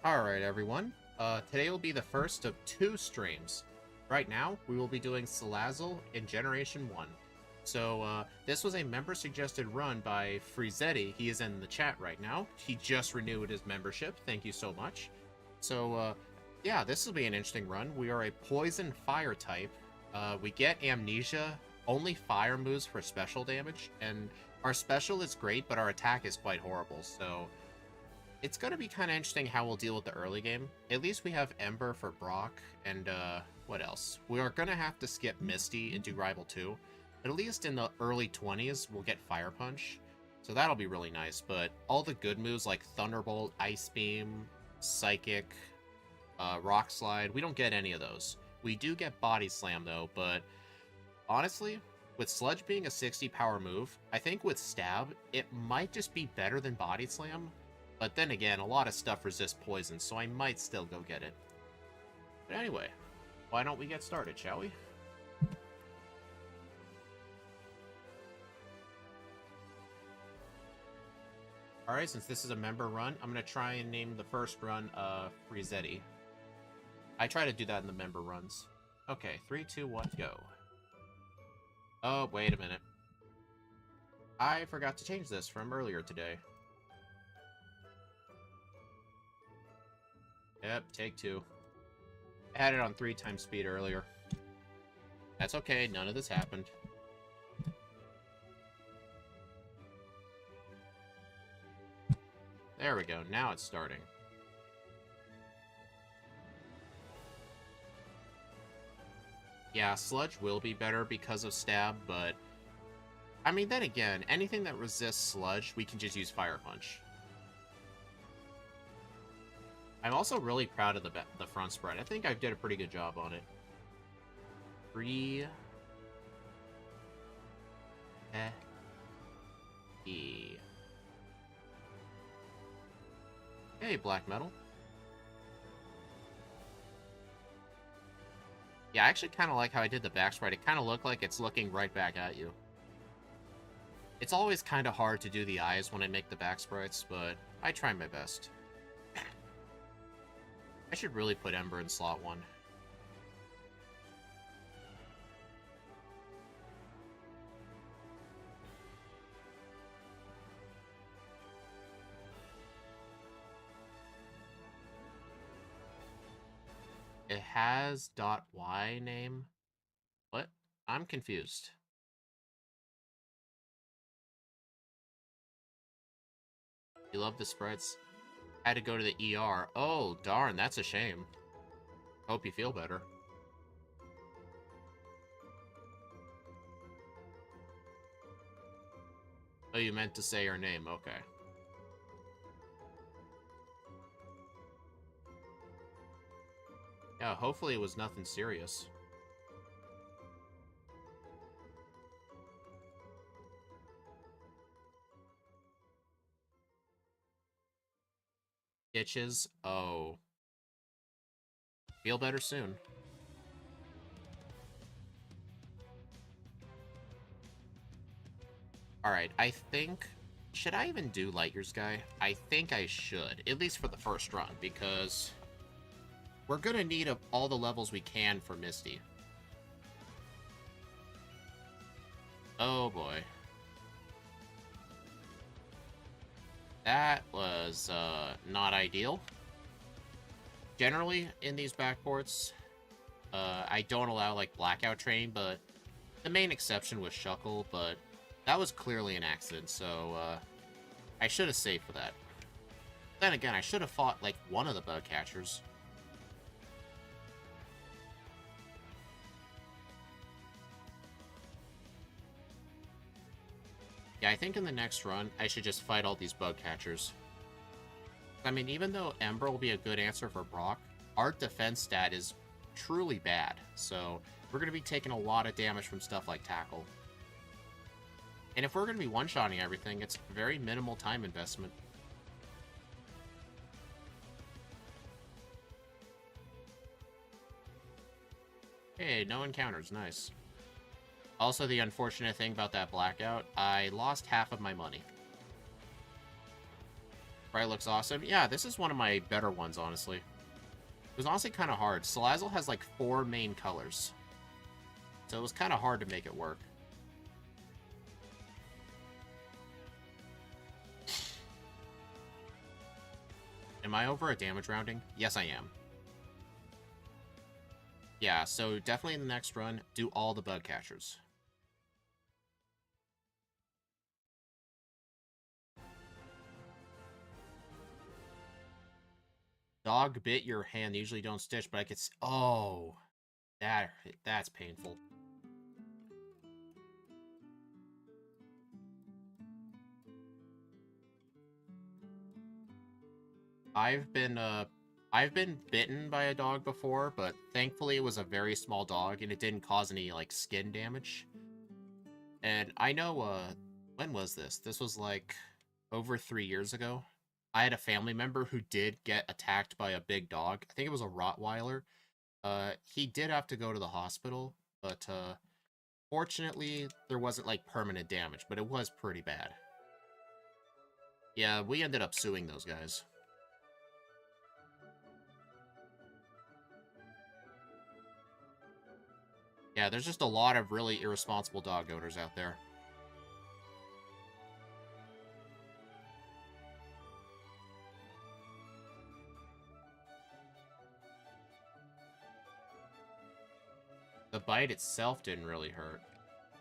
Alright, everyone. Today will be the first of two streams. Right now, we will be doing Salazzle in Generation 1. So, this was a member-suggested run by Frizetti. He is in the chat right now. He just renewed his membership. Thank you so much. So, yeah, this will be an interesting run. We are a Poison Fire type. We get Amnesia, only fire moves for special damage, and our special is great, but our attack is quite horrible, so it's going to be kind of interesting how we'll deal with the early game. At least we have Ember for Brock, and what else? We are going to have to skip Misty and do Rival 2. But at least in the early 20s, we'll get Fire Punch. So that'll be really nice, but all the good moves like Thunderbolt, Ice Beam, Psychic, Rock Slide, we don't get any of those. We do get Body Slam though, but honestly, with Sludge being a 60 power move, I think with Stab, it might just be better than Body Slam. But then again, a lot of stuff resists poison, so I might still go get it. But anyway, why don't we get started, shall we? Alright, since this is a member run, I'm going to try and name the first run Frizetti. I try to do that in the member runs. Okay, 3, 2, 1, go. Oh, wait a minute. I forgot to change this from earlier today. Yep, take 2. I had it on 3 times speed earlier. That's okay, none of this happened. There we go, now it's starting. Yeah, Sludge will be better because of Stab, but I mean, then again, anything that resists Sludge, we can just use Fire Punch. I'm also really proud of the front spread. I think I did a pretty good job on it. 3 E. Hey, Black Metal. Yeah, I actually kind of like how I did the back sprite. It kind of looked like it's looking right back at you. It's always kind of hard to do the eyes when I make the back sprites, but I try my best. I should really put Ember in slot 1. It has .y name? What? I'm confused. You love the sprites? Had to go to the ER. Oh, darn, that's a shame. Hope you feel better. Oh, you meant to say her name. Okay. Yeah, hopefully it was nothing serious. Itches? Oh. Feel better soon. Alright, I think... Should I even do Light Years Guy? I think I should, at least for the first run, because we're gonna need all the levels we can for Misty. Oh boy. That was not ideal. Generally, in these backports, I don't allow, like, blackout training, but the main exception was Shuckle, but that was clearly an accident, so I should have saved for that. Then again, I should have fought, like, one of the bug catchers. Yeah, I think in the next run, I should just fight all these bug catchers. I mean, even though Ember will be a good answer for Brock, our defense stat is truly bad, so we're going to be taking a lot of damage from stuff like Tackle. And if we're going to be one-shotting everything, it's very minimal time investment. Hey, no encounters, nice. Also, the unfortunate thing about that blackout, I lost half of my money. Right, looks awesome. Yeah, this is one of my better ones, honestly. It was honestly kind of hard. Salazzle has like 4 main colors. So it was kind of hard to make it work. Am I over at damage rounding? Yes, I am. Yeah, so definitely in the next run, do all the bug catchers. Dog bit your hand. They usually don't stitch, but I could... Oh, that's painful. I've been bitten by a dog before, but thankfully it was a very small dog and it didn't cause any like skin damage. And I know when was this? This was like over 3 years ago. I had a family member who did get attacked by a big dog. I think it was a Rottweiler. He did have to go to the hospital, but fortunately there wasn't like permanent damage, but it was pretty bad. Yeah, we ended up suing those guys. Yeah, there's just a lot of really irresponsible dog owners out there. The bite itself didn't really hurt.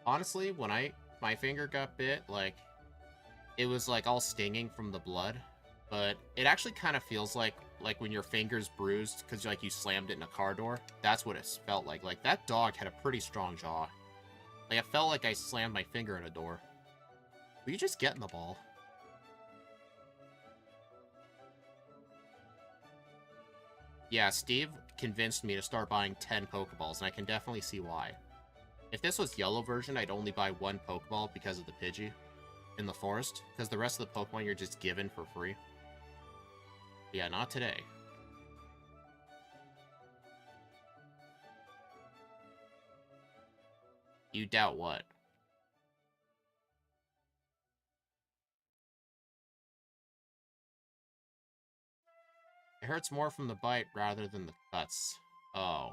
Honestly, when my finger got bit, like, it was like all stinging from the blood, but it actually kind of feels like when your finger's bruised because like you slammed it in a car door. That's what it felt like. Like, that dog had a pretty strong jaw. Like, it felt like I slammed my finger in a door. Will you just get in the ball? Yeah, Steve convinced me to start buying 10 Pokeballs, and I can definitely see why. If this was yellow version, I'd only buy 1 Pokeball because of the Pidgey in the forest, because the rest of the Pokemon you're just given for free. But yeah, not today. You doubt what? It hurts more from the bite rather than the cuts. Oh.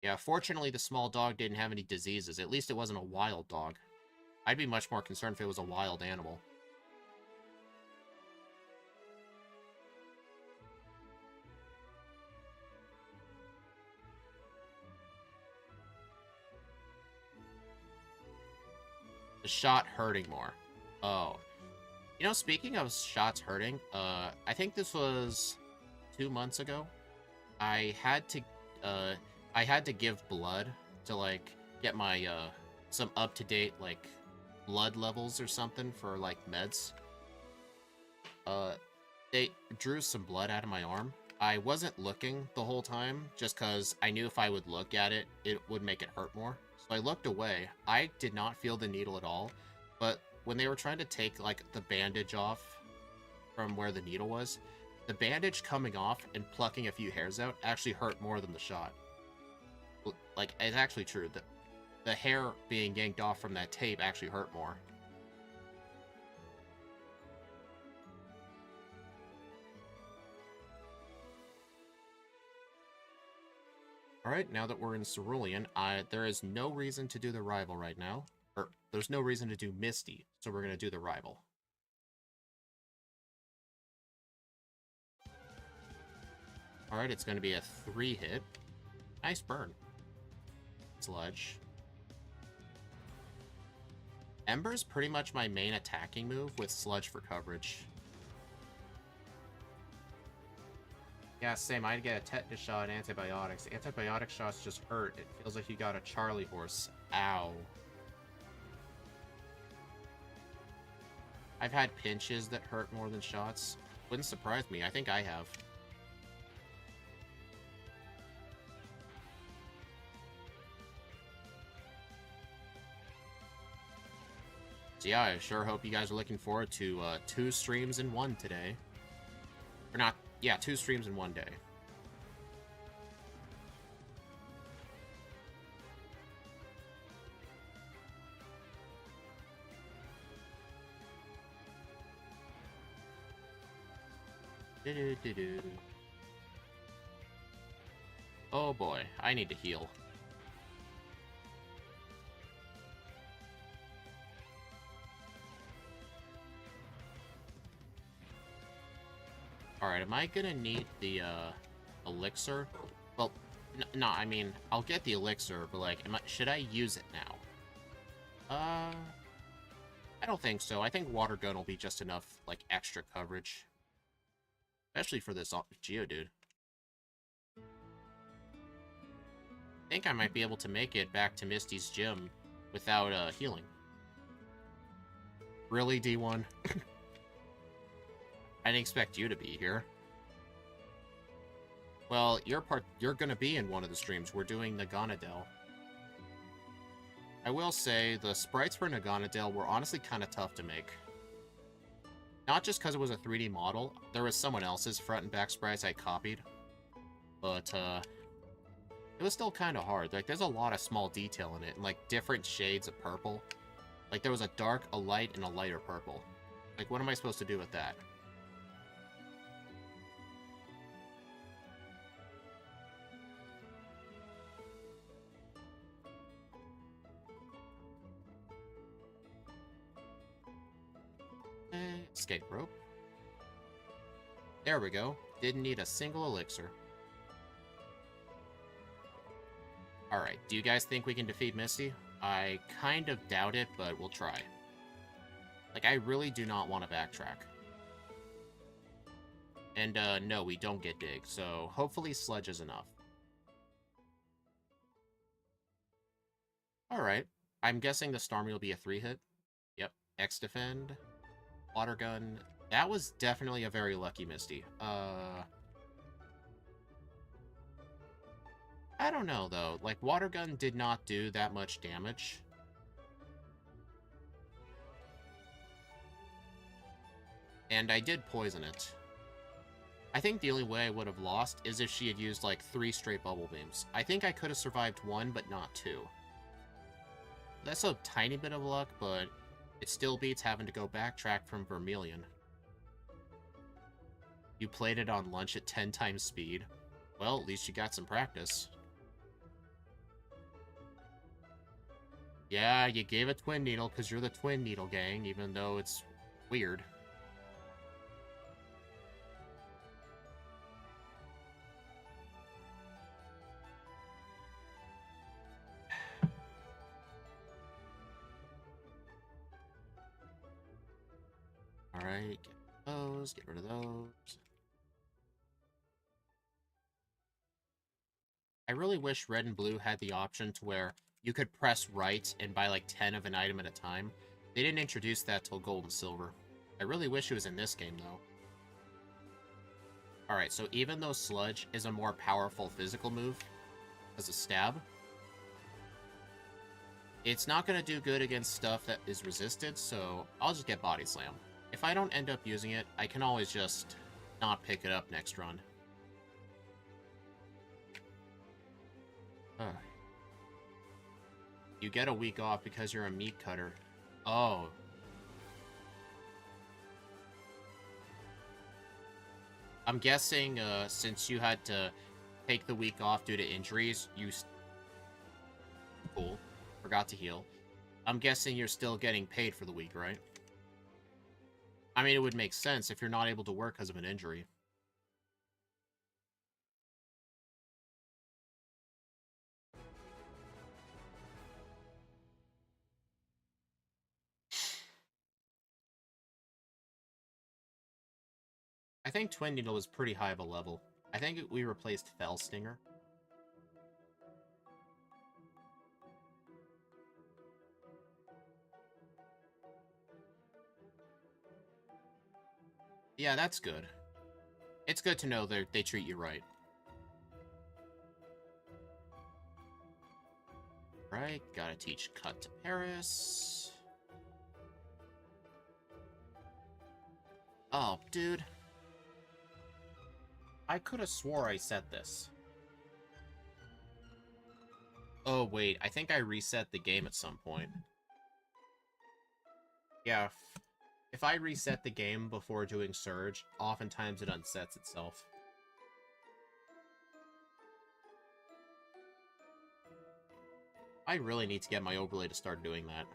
Yeah, fortunately the small dog didn't have any diseases. At least it wasn't a wild dog. I'd be much more concerned if it was a wild animal. The shot hurting more. Oh. You know, speaking of shots hurting, I think this was 2 months ago. I had to give blood to, like, get my, some up-to-date, like, blood levels or something for, like, meds. They drew some blood out of my arm. I wasn't looking the whole time, just because I knew if I would look at it, it would make it hurt more. So I looked away. I did not feel the needle at all, but when they were trying to take, like, the bandage off from where the needle was, the bandage coming off and plucking a few hairs out actually hurt more than the shot. Like, it's actually true. The hair being yanked off from that tape actually hurt more. Alright, now that we're in Cerulean, there is no reason to do the rival right now. Or, there's no reason to do Misty, so we're going to do the rival. Alright, it's going to be a 3-hit. Nice burn. Sludge. Ember's pretty much my main attacking move with Sludge for coverage. Yeah, same. I'd get a tetanus shot and antibiotics. Antibiotic shots just hurt. It feels like you got a Charlie horse. Ow. I've had pinches that hurt more than shots. Wouldn't surprise me. I think I have. So yeah, I sure hope you guys are looking forward to 2 streams in 1 today. Or not, yeah, 2 streams in 1 day. Do-do-do-do. Oh boy, I need to heal. Alright, am I gonna need the, elixir? Well, no, I mean, I'll get the elixir, but, like, should I use it now? I don't think so. I think water gun will be just enough, like, extra coverage. Especially for this Geodude. I think I might be able to make it back to Misty's gym without, healing. Really, D1? I didn't expect you to be here. Well, you're gonna be in one of the streams. We're doing Naganadel. I will say, the sprites for Naganadel were honestly kind of tough to make. Not just because it was a 3D model. There was someone else's front and back sprites I copied. But, it was still kind of hard. Like, there's a lot of small detail in it, and, like, different shades of purple. Like, there was a dark, a light, and a lighter purple. Like, what am I supposed to do with that? Escape rope. There we go. Didn't need a single elixir. Alright, do you guys think we can defeat Misty? I kind of doubt it, but we'll try. Like, I really do not want to backtrack. And, no, we don't get dig, so hopefully Sludge is enough. Alright. I'm guessing the Starmie will be a 3-hit. Yep. X-Defend. Water Gun. That was definitely a very lucky Misty. I don't know, though. Like, Water Gun did not do that much damage. And I did poison it. I think the only way I would have lost is if she had used, like, 3 straight Bubble Beams. I think I could have survived 1, but not 2. That's a tiny bit of luck, but it still beats having to go backtrack from Vermilion. You played it on lunch at 10 times speed. Well, at least you got some practice. Yeah, you gave a Twin Needle because you're the Twin Needle gang, even though it's weird. Alright, get rid of those. I really wish Red and Blue had the option to where you could press right and buy like 10 of an item at a time. They didn't introduce that till Gold and Silver. I really wish it was in this game, though. Alright, so even though Sludge is a more powerful physical move as a stab, it's not going to do good against stuff that is resisted, so I'll just get Body Slam. If I don't end up using it, I can always just not pick it up next run. You get a week off because you're a meat cutter. Oh. I'm guessing, since you had to take the week off due to injuries, you... Cool. Forgot to heal. I'm guessing you're still getting paid for the week, right? I mean, it would make sense if you're not able to work because of an injury. I think Twin Needle was pretty high of a level. I think we replaced Fell Stinger. Yeah, that's good. It's good to know they treat you right. Right, gotta teach Cut to Paris. Oh, dude. I could have swore I said this. Oh, wait, I think I reset the game at some point. Yeah. If I reset the game before doing Surge, oftentimes it unsets itself. I really need to get my overlay to start doing that.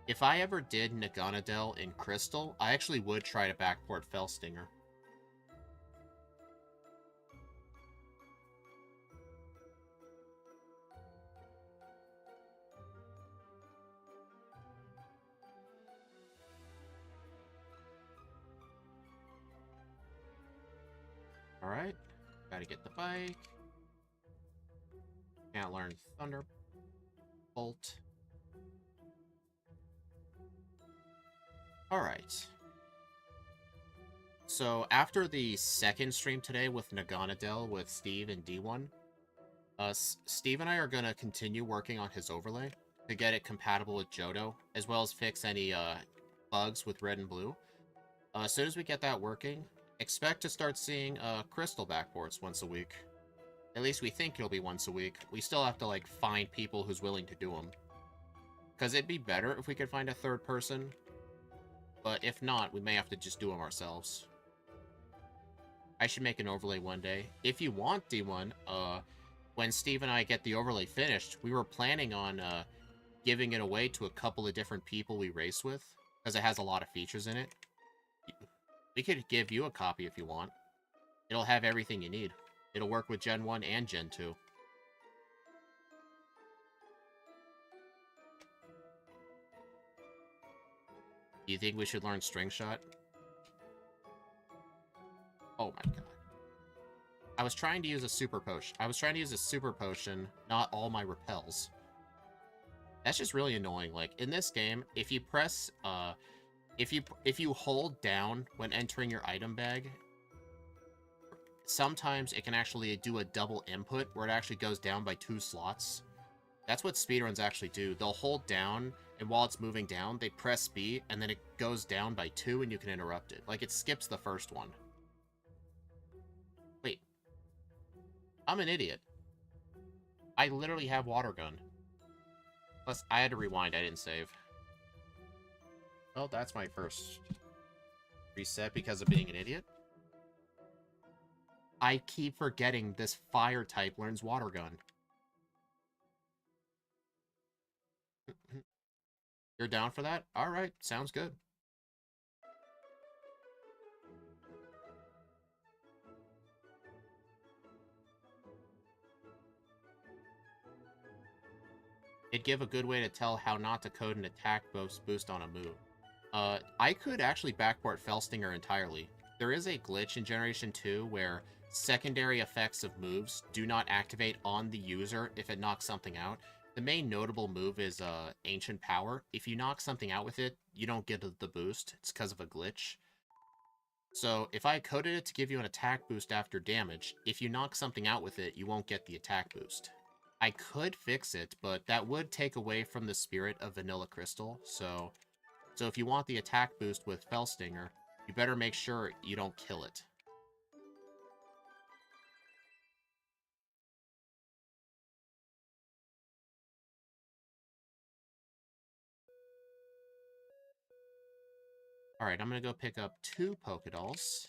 If I ever did Naganadel in Crystal, I actually would try to backport Fellstinger. Alright, gotta get the bike. Can't learn Thunderbolt. Alright. So, after the second stream today with Naganadel with Steve and D1, Steve and I are gonna continue working on his overlay to get it compatible with Johto, as well as fix any bugs with red and blue. As soon as we get that working, expect to start seeing crystal backports once a week. At least we think it'll be once a week. We still have to, like, find people who's willing to do them. Because it'd be better if we could find a third person. But if not, we may have to just do them ourselves. I should make an overlay one day. If you want, D1, when Steve and I get the overlay finished, we were planning on giving it away to a couple of different people we race with. Because it has a lot of features in it. We could give you a copy if you want. It'll have everything you need. It'll work with Gen 1 and Gen 2. Do you think we should learn String Shot? Oh my god. I was trying to use a super potion. Not all my repels. That's just really annoying. Like, in this game, if you press, if you hold down when entering your item bag, sometimes it can actually do a double input where it actually goes down by 2 slots. That's what speedruns actually do. They'll hold down, and while it's moving down, they press B, and then it goes down by 2, and you can interrupt it. Like, it skips the first one. Wait. I'm an idiot. I literally have Water Gun. Plus, I had to rewind. I didn't save. Well, that's my first reset because of being an idiot. I keep forgetting this fire type learns Water Gun. You're down for that? Alright, sounds good. It'd give a good way to tell how not to code an attack boost on a move. I could actually backport Fellstinger entirely. There is a glitch in Generation 2 where secondary effects of moves do not activate on the user if it knocks something out. The main notable move is Ancient Power. If you knock something out with it, you don't get the boost. It's because of a glitch. So if I coded it to give you an attack boost after damage, if you knock something out with it, you won't get the attack boost. I could fix it, but that would take away from the spirit of Vanilla Crystal. So if you want the attack boost with Fellstinger, you better make sure you don't kill it. Alright, I'm gonna go pick up 2 pokeballs.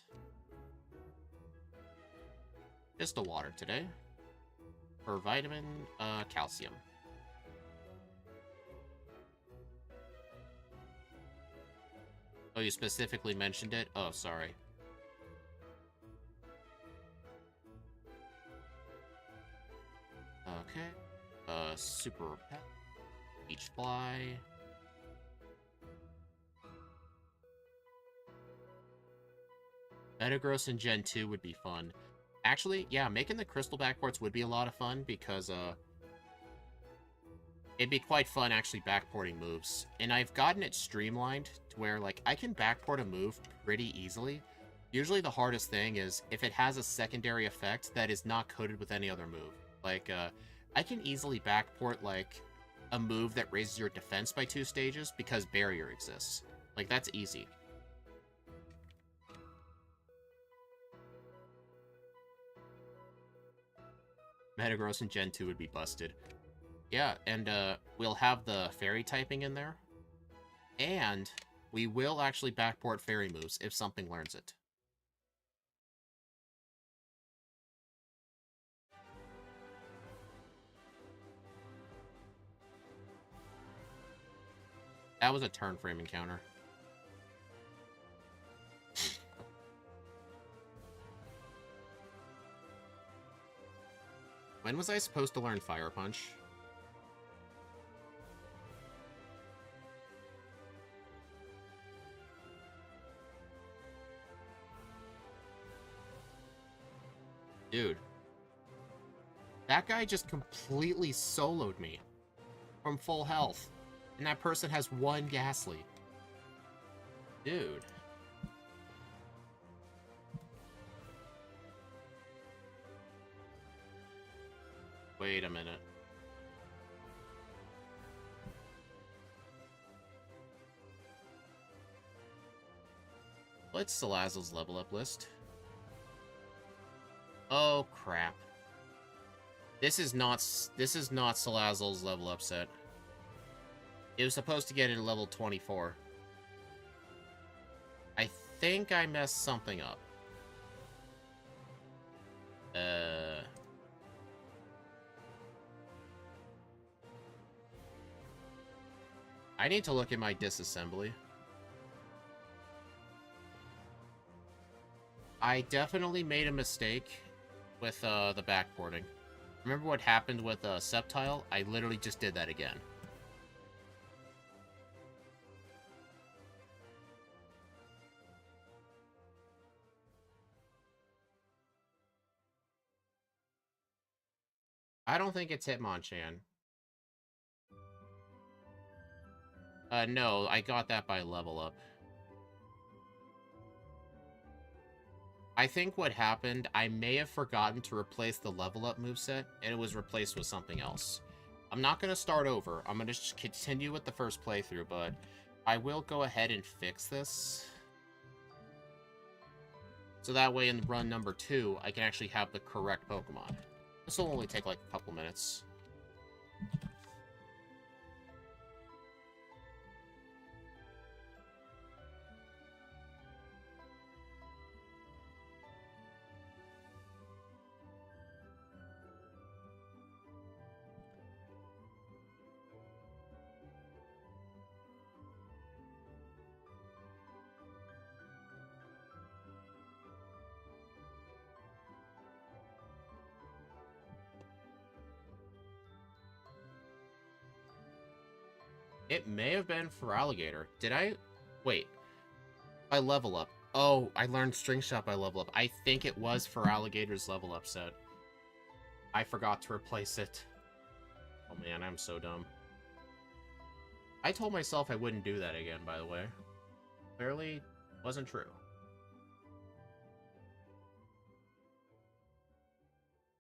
Just a water today. For vitamin, calcium. Oh, you specifically mentioned it? Oh, sorry. Okay. Super Repel. Beach Fly. Metagross in Gen 2 would be fun. Actually, yeah, making the crystal backports would be a lot of fun because, it'd be quite fun actually backporting moves. And I've gotten it streamlined to where, like, I can backport a move pretty easily. Usually the hardest thing is if it has a secondary effect that is not coded with any other move. Like, I can easily backport, like, a move that raises your defense by 2 stages because Barrier exists. Like, that's easy. Metagross in Gen 2 would be busted. Yeah, and we'll have the fairy typing in there. And we will actually backport fairy moves if something learns it. That was a turn frame encounter. When was I supposed to learn Fire Punch? Dude. That guy just completely soloed me from full health. And that person has 1 Ghastly. Dude. Wait a minute. What's Salazzle's level up list? Oh crap. This is not Salazzle's level up set. It was supposed to get it at level 24. I think I messed something up. I need to look at my disassembly. I definitely made a mistake with the backporting. Remember what happened with Sceptile? I literally just did that again. I don't think it's Hitmonchan. No, I got that by level up. I think what happened, I may have forgotten to replace the level up moveset, and it was replaced with something else. I'm not going to start over. I'm going to just continue with the first playthrough, but I will go ahead and fix this. So that way in run number 2, I can actually have the correct Pokemon. This will only take like a couple minutes. It may have been for Alligator. Did I? Wait. I level up. Oh, I learned String Shot by level up. I think it was for Alligator's level up set. I forgot to replace it. Oh man, I'm so dumb. I told myself I wouldn't do that again, by the way. Clearly, wasn't true.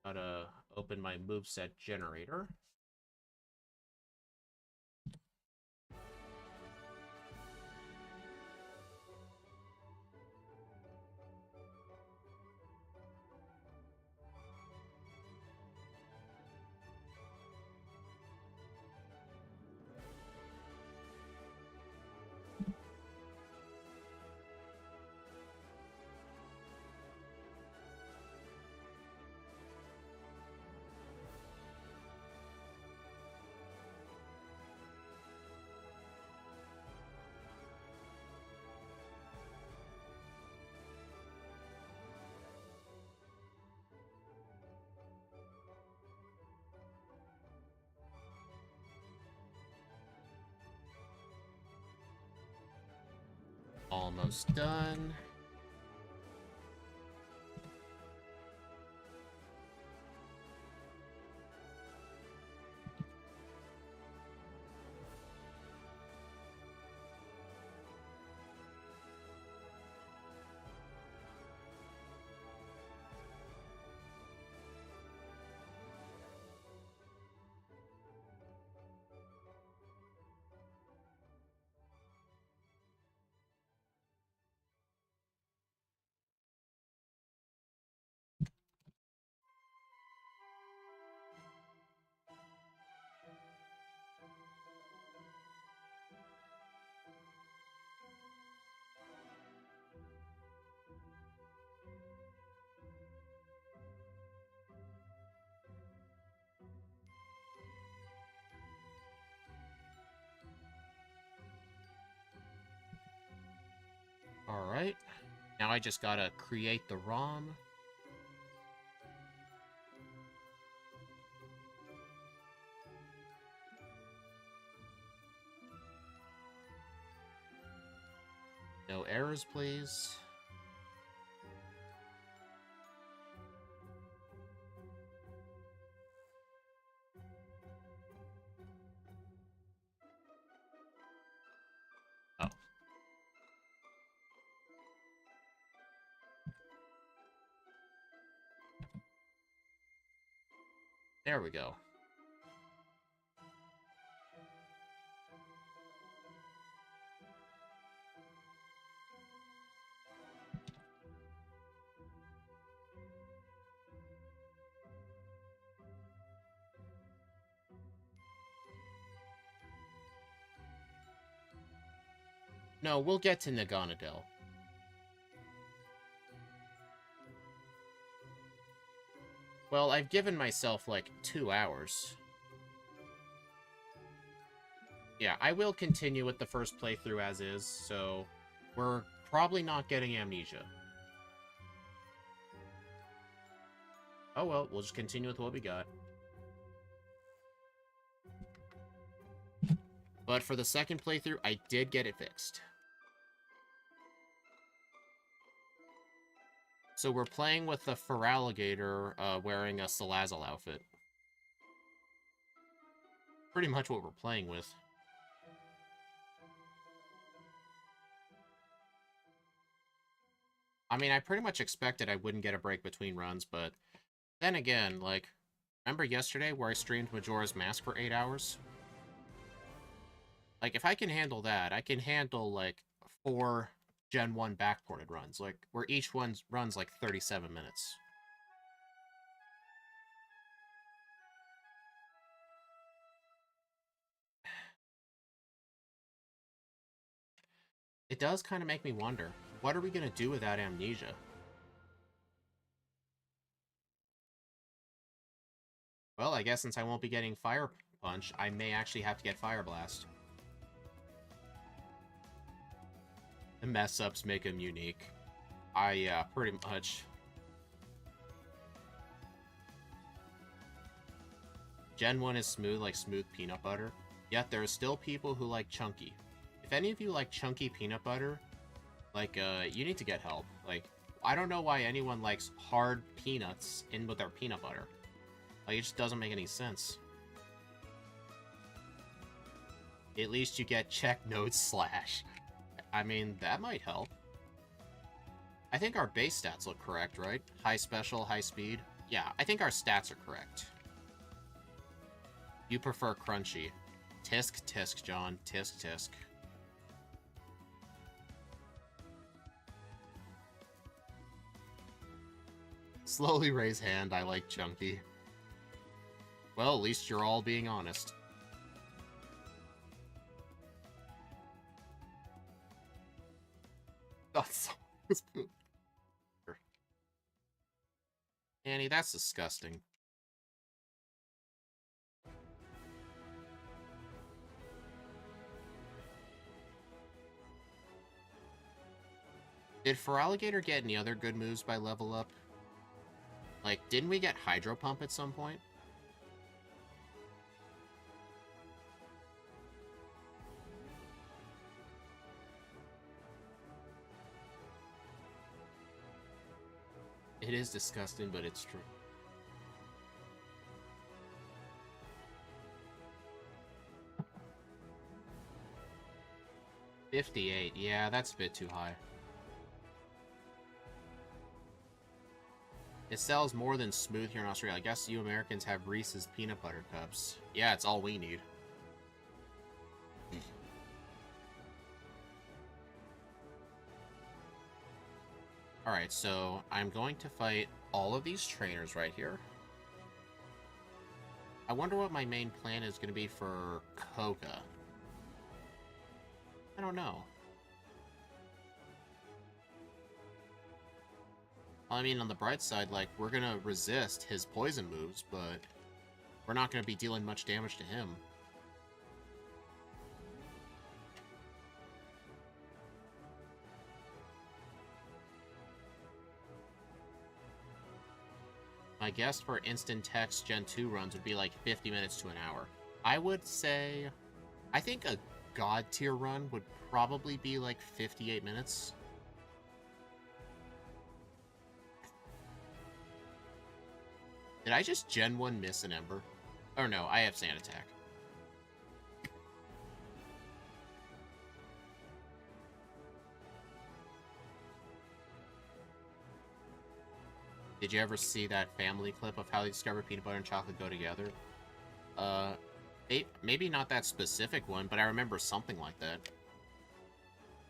Gotta open my moveset generator. Almost done. Alright. Now I just gotta create the ROM. No errors, please. Oh. There we go. No, we'll get to Naganadel. Well, I've given myself, like, 2 hours. Yeah, I will continue with the first playthrough as is, so we're probably not getting Amnesia. Oh well, we'll just continue with what we got. But for the second playthrough, I did get it fixed. So we're playing with the Feraligatr wearing a Salazzle outfit. Pretty much what we're playing with. I mean, I pretty much expected I wouldn't get a break between runs, but then again, like, remember yesterday where I streamed Majora's Mask for 8 hours? Like, if I can handle that, I can handle, like, 4 Gen 1 backported runs, like, where each one runs, like, 37 minutes. It does kind of make me wonder, what are we going to do without Amnesia? Well, I guess since I won't be getting Fire Punch, I may actually have to get Fire Blast. The mess-ups make him unique. Yeah, pretty much. Gen 1 is smooth like smooth peanut butter, yet there are still people who like chunky. If any of you like chunky peanut butter, like, you need to get help. Like, I don't know why anyone likes hard peanuts in with their peanut butter. Like, it just doesn't make any sense. At least you get check note slash. I mean, that might help. I think our base stats look correct, right? High special, high speed. Yeah, I think our stats are correct. You prefer crunchy. Tisk, tisk, John. Tisk, tisk. Slowly raise hand, I like chunky. Well, at least you're all being honest. That's so... Annie, that's disgusting. Did Feraligatr get any other good moves by level up? Like, didn't we get Hydro Pump at some point? It is disgusting, but it's true. $58, yeah, that's a bit too high. It sells more than Smooth here in Australia. I guess you Americans have Reese's Peanut Butter Cups. Yeah, it's all we need. Alright, so I'm going to fight all of these trainers right here. I wonder what my main plan is going to be for Koga. I don't know. I mean, on the bright side, like, we're gonna resist his poison moves, but we're not gonna be dealing much damage to him. My guess for instant text Gen 2 runs would be like 50 minutes to an hour. I would say, I think a God tier run would probably be like 58 minutes. Did I just Gen 1 miss an Ember? Or no, I have Sand Attack. Did you ever see that family clip of how they discover peanut butter and chocolate go together? Maybe not that specific one, but I remember something like that.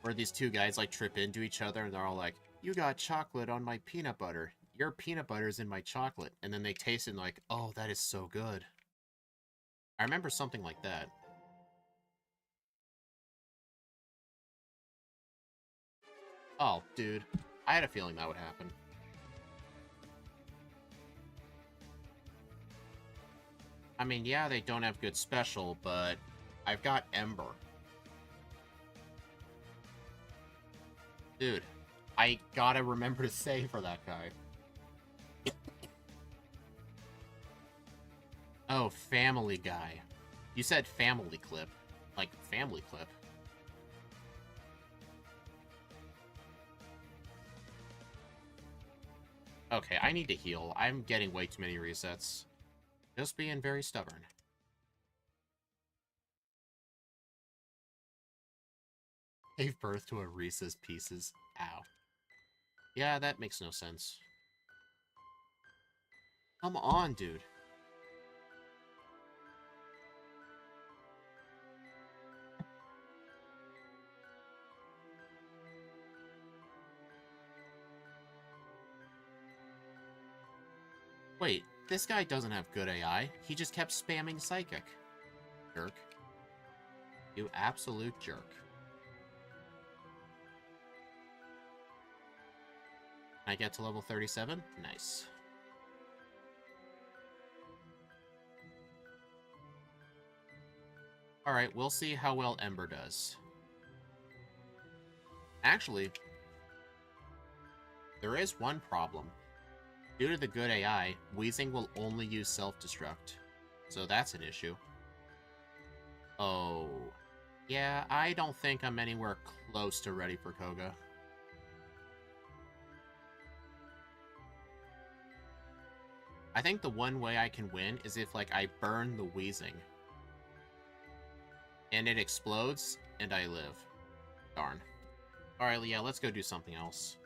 Where these two guys, like, trip into each other, and they're all like, you got chocolate on my peanut butter. Your peanut butter's in my chocolate. And then they taste it and like, oh, that is so good. I remember something like that. Oh, dude. I had a feeling that would happen. I mean, yeah, they don't have good special, but I've got Ember. Dude, I gotta remember to save for that guy. Oh, Family Guy. You said Family Clip. Like, Family Clip. Okay, I need to heal. I'm getting way too many resets. Just being very stubborn. Gave birth to a Reese's Pieces. Ow. Yeah, that makes no sense. Come on, dude. Wait, this guy doesn't have good AI. He just kept spamming Psychic. Jerk. You absolute jerk. Can I get to level 37? Nice. Alright, we'll see how well Ember does. Actually, there is one problem. Due to the good AI, Weezing will only use self-destruct. So that's an issue. Oh. Yeah, I don't think I'm anywhere close to ready for Koga. I think the one way I can win is if, like, I burn the Weezing. And it explodes, and I live. Darn. Alright, yeah, let's go do something else.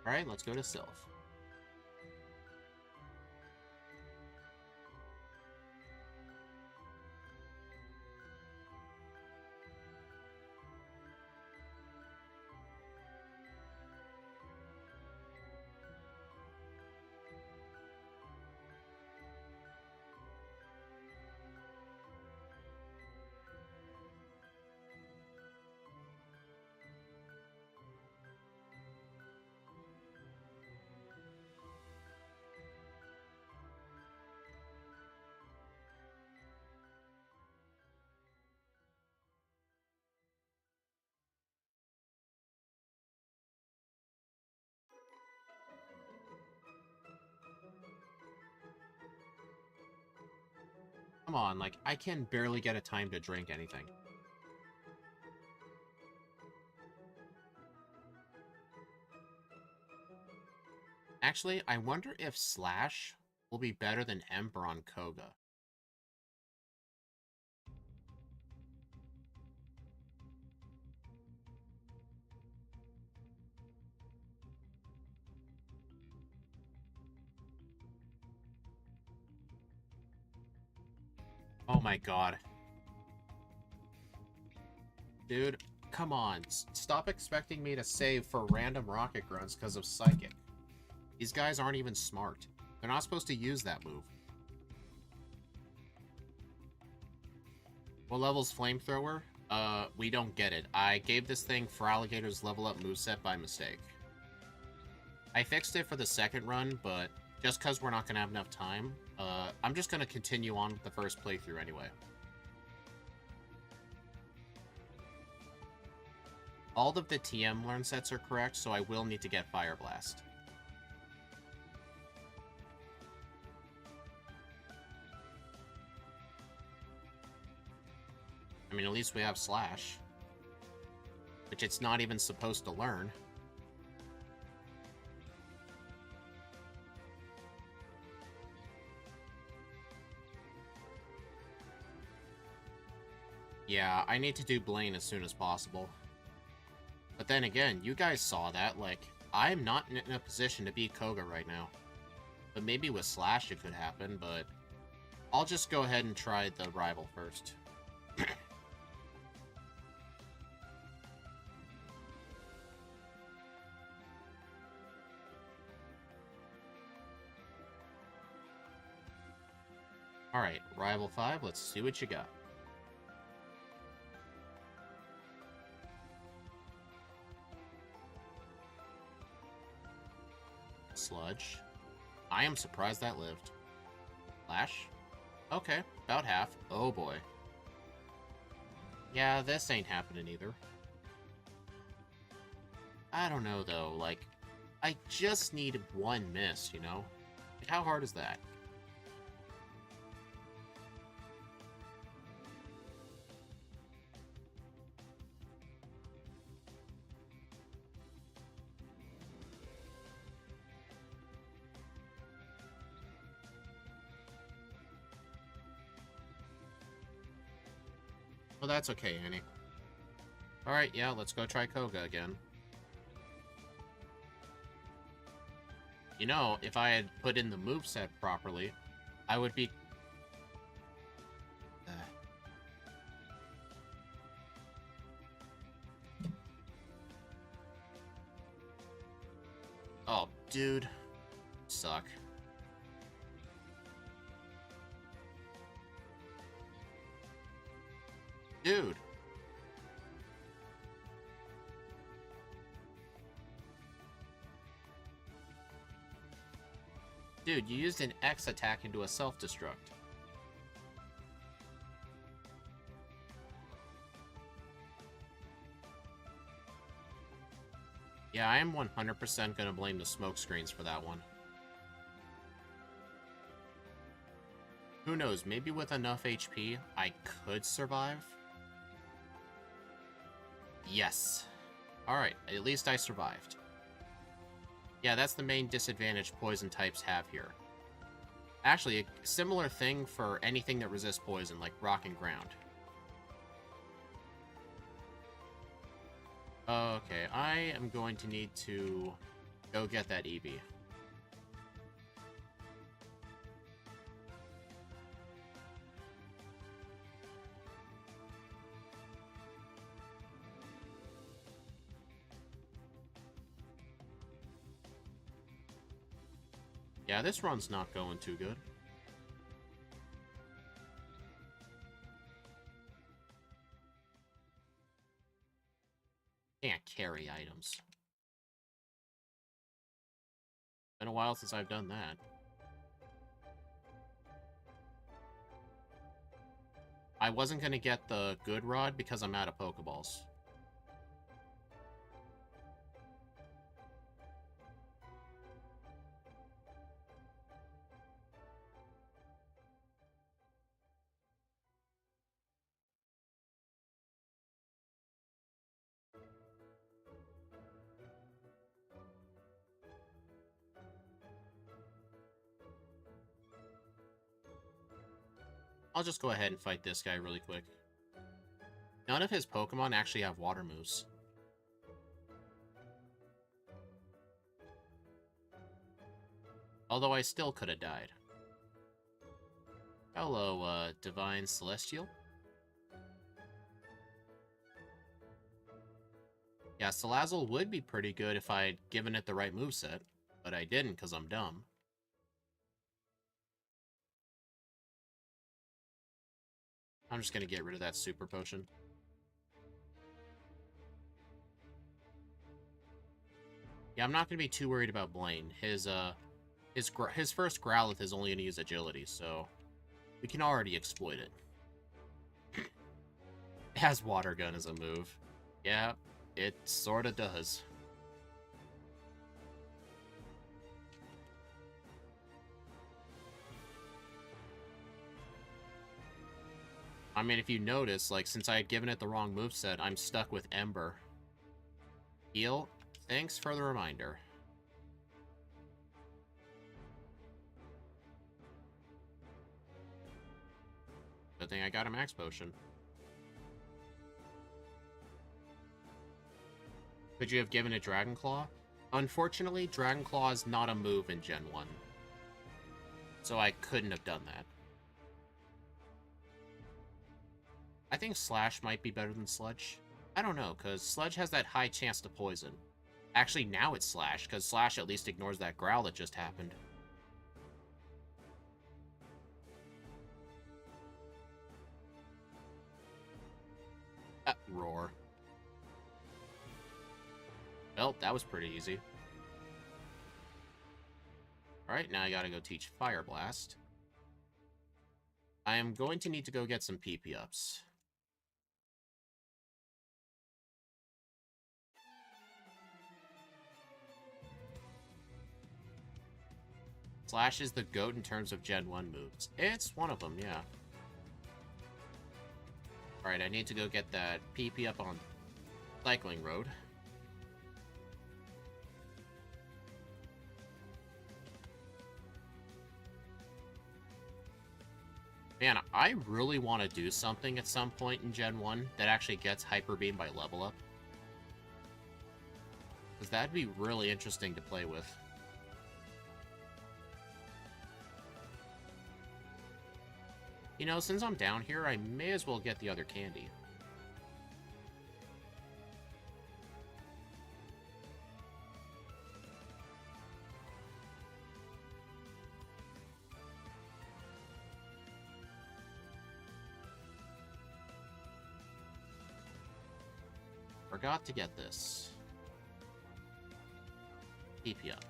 Alright, let's go to Sylph. Come on, like, I can barely get a time to drink anything. Actually, I wonder if Slash will be better than Ember on Koga. Oh my god. Dude, come on. Stop expecting me to save for random rocket grunts because of Psychic. These guys aren't even smart. They're not supposed to use that move. What level's Flamethrower? We don't get it. I gave this thing for Alligator's level up moveset by mistake. I fixed it for the second run, but just because we're not going to have enough time, I'm just going to continue on with the first playthrough anyway. All of the TM learn sets are correct, so I will need to get Fire Blast. I mean, at least we have Slash, which it's not even supposed to learn. Yeah, I need to do Blaine as soon as possible. But then again, you guys saw that, like, I'm not in a position to beat Koga right now. But maybe with Slash it could happen, but I'll just go ahead and try the rival first. Alright, Rival 5, let's see what you got. Sludge. I am surprised that lived. Flash? Okay, about half. Oh boy. Yeah, this ain't happening either. I don't know though, like, I just need one miss, you know? Like, how hard is that? Well, that's okay, Annie. Alright, yeah, let's go try Koga again. You know, if I had put in the moveset properly, I would be... Oh, dude. Suck. Dude. Dude, you used an X attack into a self-destruct. Yeah, I am 100% gonna blame the smoke screens for that one. Who knows, maybe with enough HP, I could survive? Yes. Alright, at least I survived. Yeah, that's the main disadvantage poison types have here. Actually, a similar thing for anything that resists poison, like rock and ground. Okay, I am going to need to go get that EV. Yeah, this run's not going too good. Can't carry items. Been a while since I've done that. I wasn't gonna get the good rod because I'm out of pokeballs. I'll just go ahead and fight this guy really quick. None of his Pokemon actually have water moves. Although I still could have died. Hello, Divine Celestial. Yeah, Salazzle would be pretty good if I'd given it the right moveset, but I didn't because I'm dumb. I'm just gonna get rid of that super potion. Yeah, I'm not gonna be too worried about Blaine. His His first Growlithe is only going to use Agility, so we can already exploit it. It has Water Gun as a move. Yeah, it sorta does. I mean, if you notice, like, since I had given it the wrong moveset, I'm stuck with Ember. Heal? Thanks for the reminder. Good thing I got a Max Potion. Could you have given it Dragon Claw? Unfortunately, Dragon Claw is not a move in Gen 1. So I couldn't have done that. I think Slash might be better than Sludge. I don't know, because Sludge has that high chance to poison. Actually, now it's Slash, because Slash at least ignores that growl that just happened. Roar. Well, that was pretty easy. Alright, now I gotta go teach Fire Blast. I am going to need to go get some PP ups. Slash is the GOAT in terms of Gen 1 moves. It's one of them, yeah. Alright, I need to go get that PP up on Cycling Road. Man, I really want to do something at some point in Gen 1 that actually gets Hyper Beam by level up. Because that'd be really interesting to play with. You know, since I'm down here, I may as well get the other candy. Forgot to get this. PP up.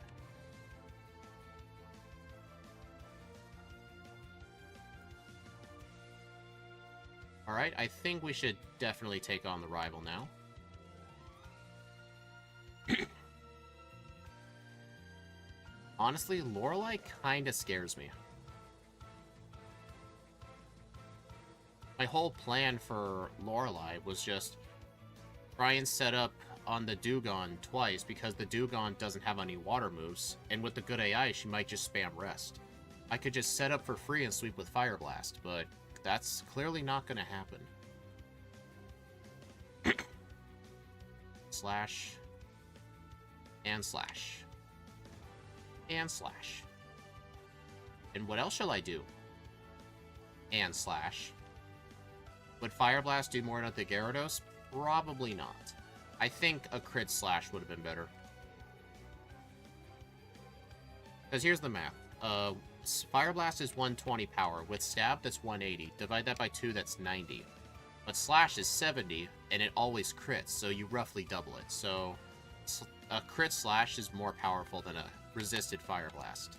Alright, I think we should definitely take on the rival now. Honestly, Lorelei kinda scares me. My whole plan for Lorelei was just try and set up on the Dewgong twice, because the Dewgong doesn't have any water moves, and with the good AI, she might just spam Rest. I could just set up for free and sweep with Fire Blast, but that's clearly not going to happen. Slash. And slash. And slash. And what else shall I do? And slash. Would Fire Blast do more than the Gyarados? Probably not. I think a crit slash would have been better. Because here's the math. Fire Blast is 120 power. With Stab, that's 180. Divide that by 2, that's 90. But Slash is 70, and it always crits, so you roughly double it. So a crit Slash is more powerful than a resisted Fire Blast.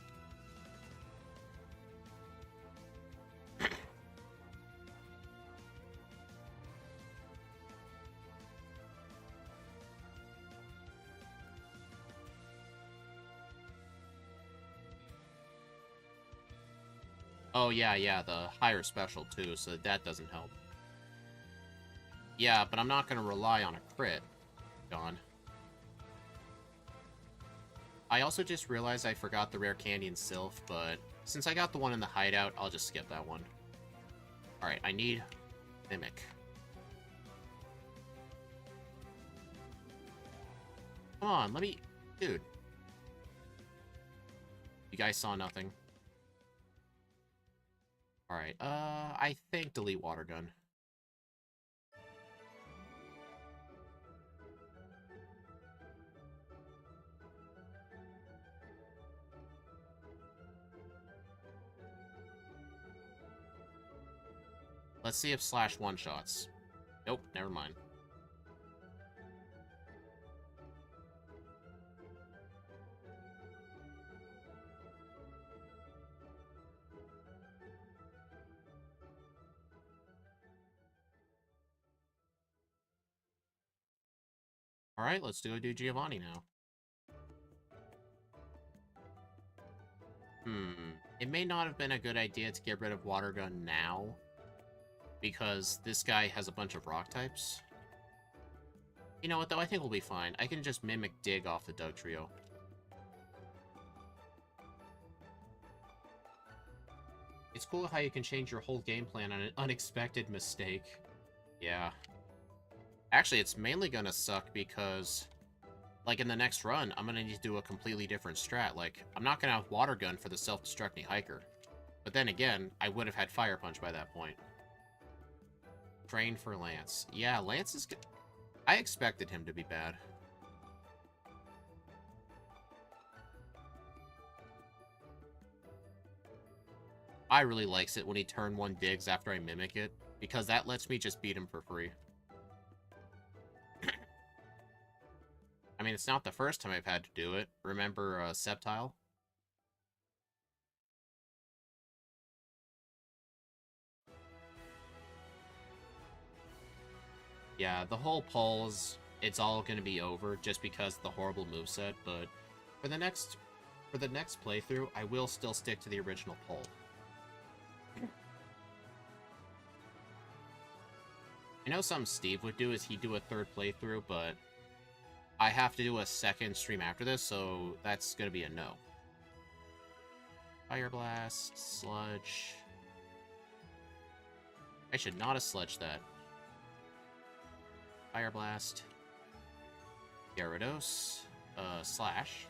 Oh, yeah, the higher special, too, so that doesn't help. Yeah, but I'm not going to rely on a crit. Gone. I also just realized I forgot the rare candy in Sylph, but since I got the one in the hideout, I'll just skip that one. Alright, I need Mimic. Come on, let me... Dude. You guys saw nothing. Alright, I think delete Water Gun. Let's see if Slash one-shots. Nope, never mind. Alright, let's do Giovanni now. It may not have been a good idea to get rid of Water Gun now, because this guy has a bunch of rock types. You know what, though? I think we'll be fine. I can just mimic Dig off the Doug Trio. It's cool how you can change your whole game plan on an unexpected mistake. Yeah. Actually, it's mainly gonna suck because, like, in the next run, I'm gonna need to do a completely different strat. Like, I'm not gonna have Water Gun for the self-destructing Hiker. But then again, I would have had Fire Punch by that point. Train for Lance. Yeah, Lance is good. I expected him to be bad. I really likes it when he turn 1 digs after I mimic it, because that lets me just beat him for free. I mean, it's not the first time I've had to do it. Remember Sceptile? Yeah, the whole polls, it's all going to be over just because of the horrible moveset, but for the next playthrough, I will still stick to the original poll. I know something Steve would do is he'd do a 3rd playthrough, but I have to do a 2nd stream after this, so that's going to be a no. Fire Blast, Sludge. I should not have sludged that. Fire Blast. Gyarados. Slash.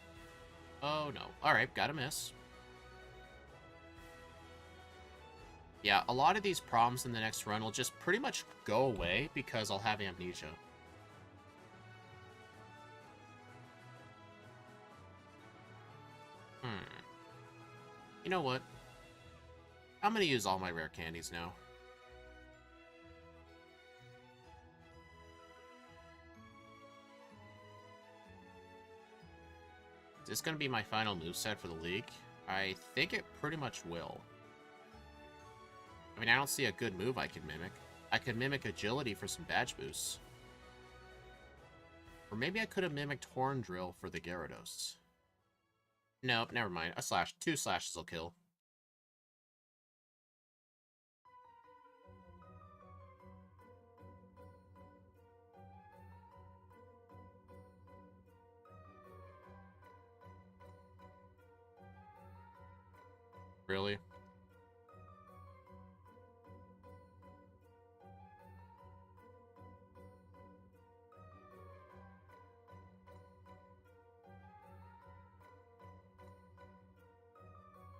Oh no. Alright, gotta miss. Yeah, a lot of these problems in the next run will just pretty much go away because I'll have Amnesia. You know what? I'm gonna use all my rare candies now. Is this gonna be my final moveset for the league? I think it pretty much will. I mean, I don't see a good move I could mimic. I could mimic Agility for some badge boosts. Or maybe I could have mimicked Horn Drill for the Gyarados. Nope, never mind. A slash. 2 slashes will kill. Really?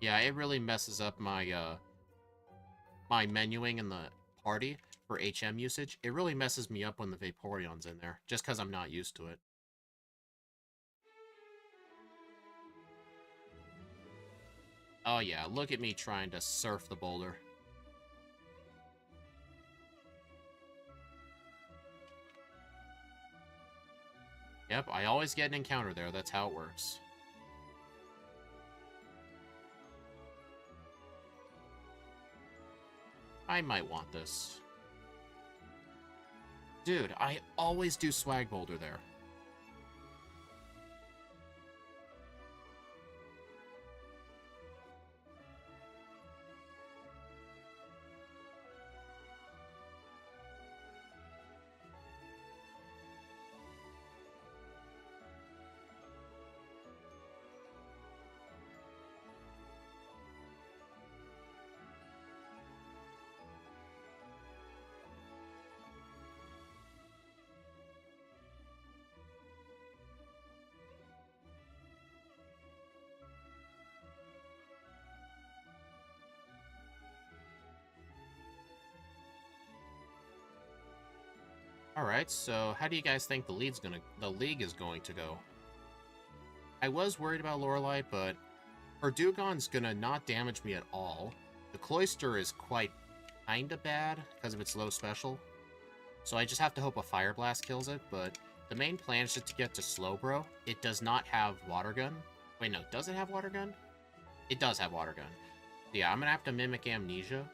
Yeah, it really messes up my my menuing in the party for HM usage. It really messes me up when the Vaporeon's in there, just because I'm not used to it. Oh yeah, look at me trying to surf the boulder. Yep, I always get an encounter there, that's how it works. I might want this. Dude, I always do Swag Boulder there. Alright, so how do you guys think the league is going to go? I was worried about Lorelei, but her Dewgong's gonna not damage me at all. The Cloyster is quite kinda bad because of its low special. So I just have to hope a Fire Blast kills it, but the main plan is just to get to Slowbro. It does not have Water Gun. Wait, no, does it have Water Gun? It does have Water Gun. Yeah, I'm gonna have to mimic Amnesia,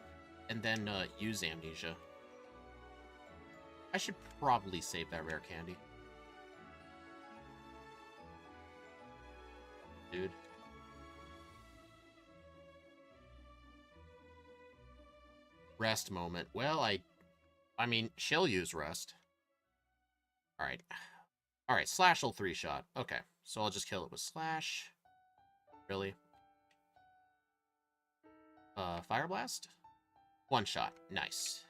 and then use Amnesia. I should probably save that rare candy. dude. Rest moment. Well, I mean, she'll use rest. Alright. Alright, Slash will 3-shot. Okay, so I'll just kill it with Slash. Really? Fire Blast? 1-shot. Nice.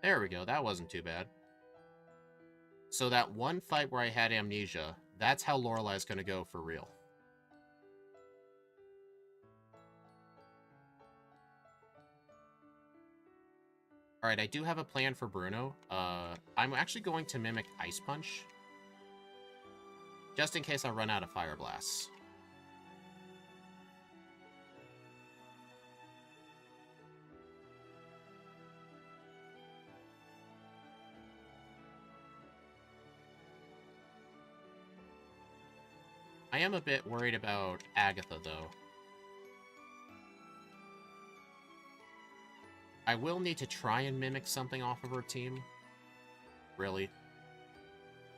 There we go. That wasn't too bad. So that one fight where I had amnesia, that's how Lorelai's going to go for real. Alright, I do have a plan for Bruno. I'm actually going to mimic Ice Punch. Just in case I run out of Fire Blasts. I am a bit worried about Agatha, though. I will need to try and mimic something off of her team. Really?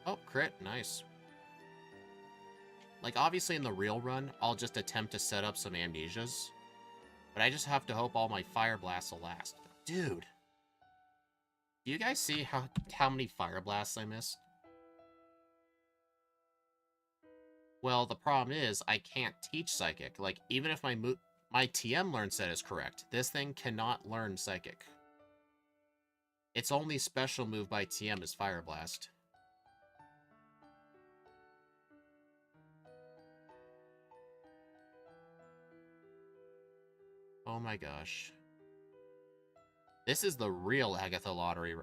Oh, crit. Nice. Like, obviously in the real run, I'll just attempt to set up some amnesias. But I just have to hope all my Fire Blasts will last. Dude! Do you guys see how many Fire Blasts I missed? Well, the problem is, I can't teach Psychic. Like, even if my TM learn set is correct, this thing cannot learn Psychic. Its only special move by TM is Fire Blast. Oh my gosh. This is the real Agatha lottery.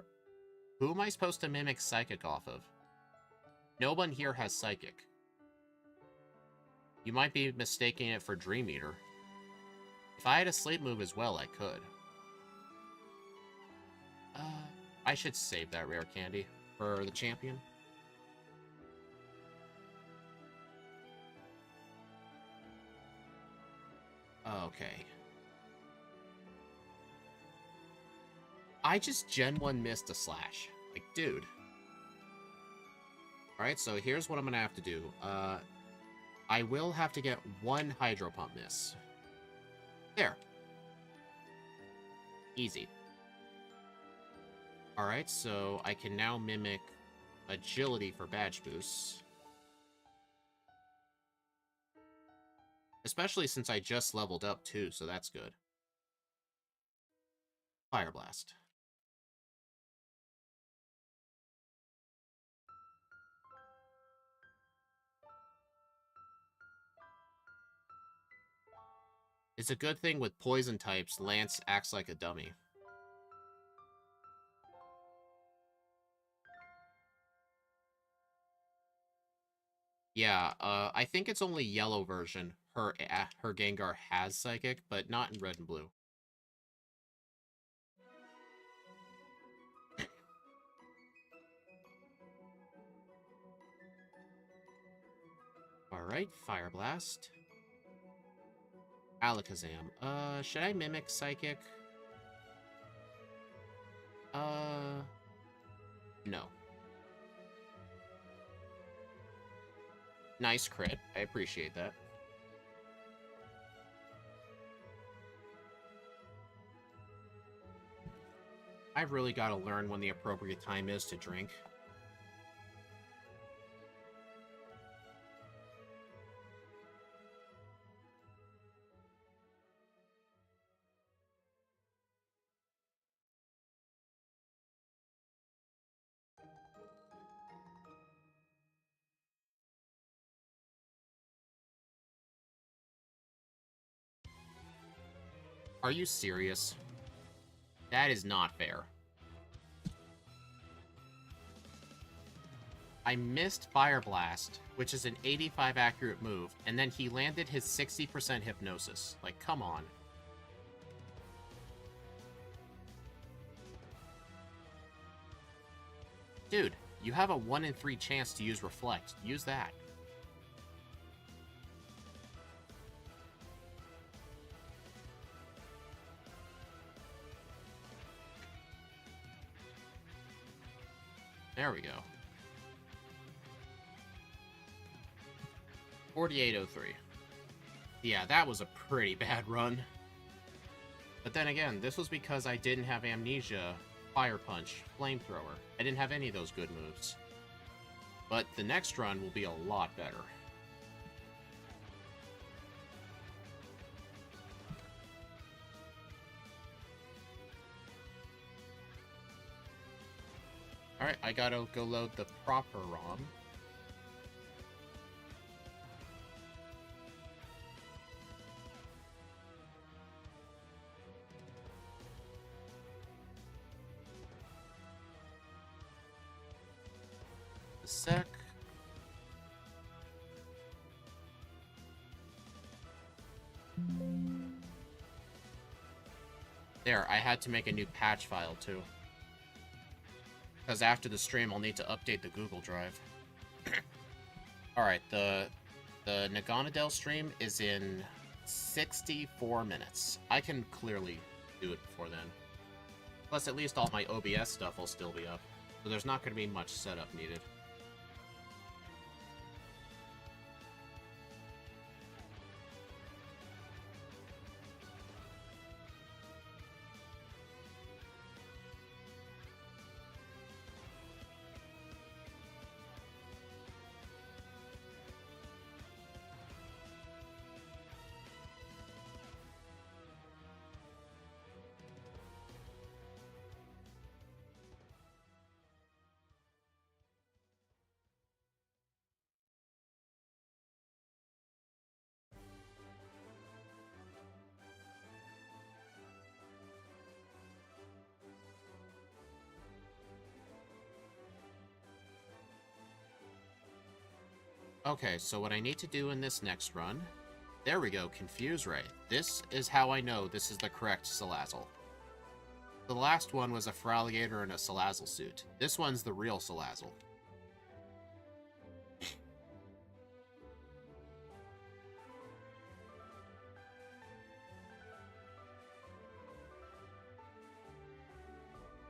Who am I supposed to mimic Psychic off of? No one here has Psychic. You might be mistaking it for Dream Eater. If I had a sleep move as well, I could. I should save that rare candy for the champion. Okay. I just Gen 1 missed a Slash. Like, dude. Alright, so here's what I'm gonna have to do. I will have to get one Hydro Pump miss. There. Easy. Alright, so I can now mimic Agility for badge boosts. Especially since I just leveled up too, so that's good. Fire Blast. It's a good thing with poison types, Lance acts like a dummy. Yeah, I think it's only yellow version. Her Gengar has Psychic, but not in red and blue. Alright, Fire Blast. Alakazam. Should I mimic Psychic? No. Nice crit. I appreciate that. I've really got to learn when the appropriate time is to drink. Are you serious? That is not fair. I missed Fire Blast, which is an 85 accurate move, and then he landed his 60% Hypnosis. Like, come on. Dude, you have a 1 in 3 chance to use Reflect. Use that. There we go. 4803. Yeah, that was a pretty bad run. But then again, this was because I didn't have Amnesia, Fire Punch, Flamethrower. I didn't have any of those good moves. But the next run will be a lot better. Alright, I gotta go load the proper ROM. A sec. There, I had to make a new patch file too. Because after the stream, I'll need to update the Google Drive. Alright, the Naganadel stream is in 64 minutes. I can clearly do it before then. Plus, at least all my OBS stuff will still be up. So there's not going to be much setup needed. Okay, so what I need to do in this next run... There we go, Confuse Ray. This is how I know this is the correct Salazzle. The last one was a Feraligatr in a Salazzle suit. This one's the real Salazzle.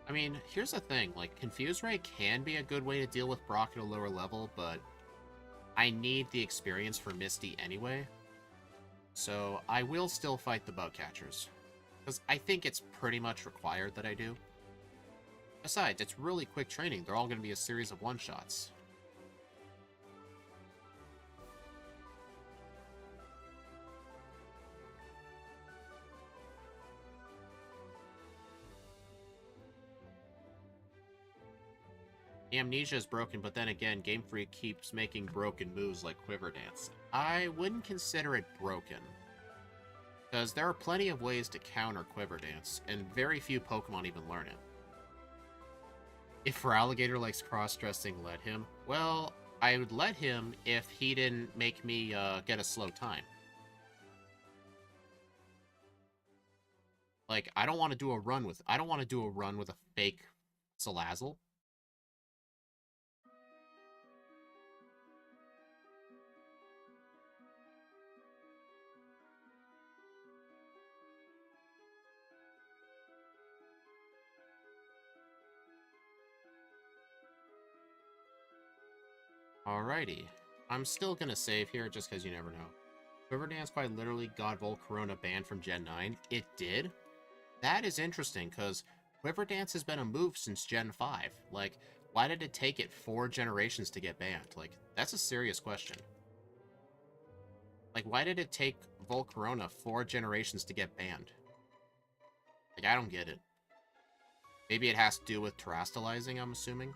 I mean, here's the thing, like, Confuse Ray can be a good way to deal with Brock at a lower level, but I need the experience for Misty anyway. So I will still fight the bug catchers, because I think it's pretty much required that I do. Besides, it's really quick training. They're all going to be a series of one-shots. Amnesia is broken, but then again, Game Freak keeps making broken moves like Quiver Dance. I wouldn't consider it broken, because there are plenty of ways to counter Quiver Dance, and very few Pokemon even learn it. If Feraligatr likes cross-dressing, let him. Well, I would let him if he didn't make me get a slow time. Like, I don't want to do a run with a fake Salazzle. Alrighty. I'm still gonna save here just because you never know. Quiver Dance quite literally got Volcarona banned from Gen 9. It did? That is interesting, because Quiver Dance has been a move since Gen 5. Like, why did it take it 4 generations to get banned? Like, that's a serious question. Like, why did it take Volcarona 4 generations to get banned? Like, I don't get it. Maybe it has to do with terastallizing, I'm assuming?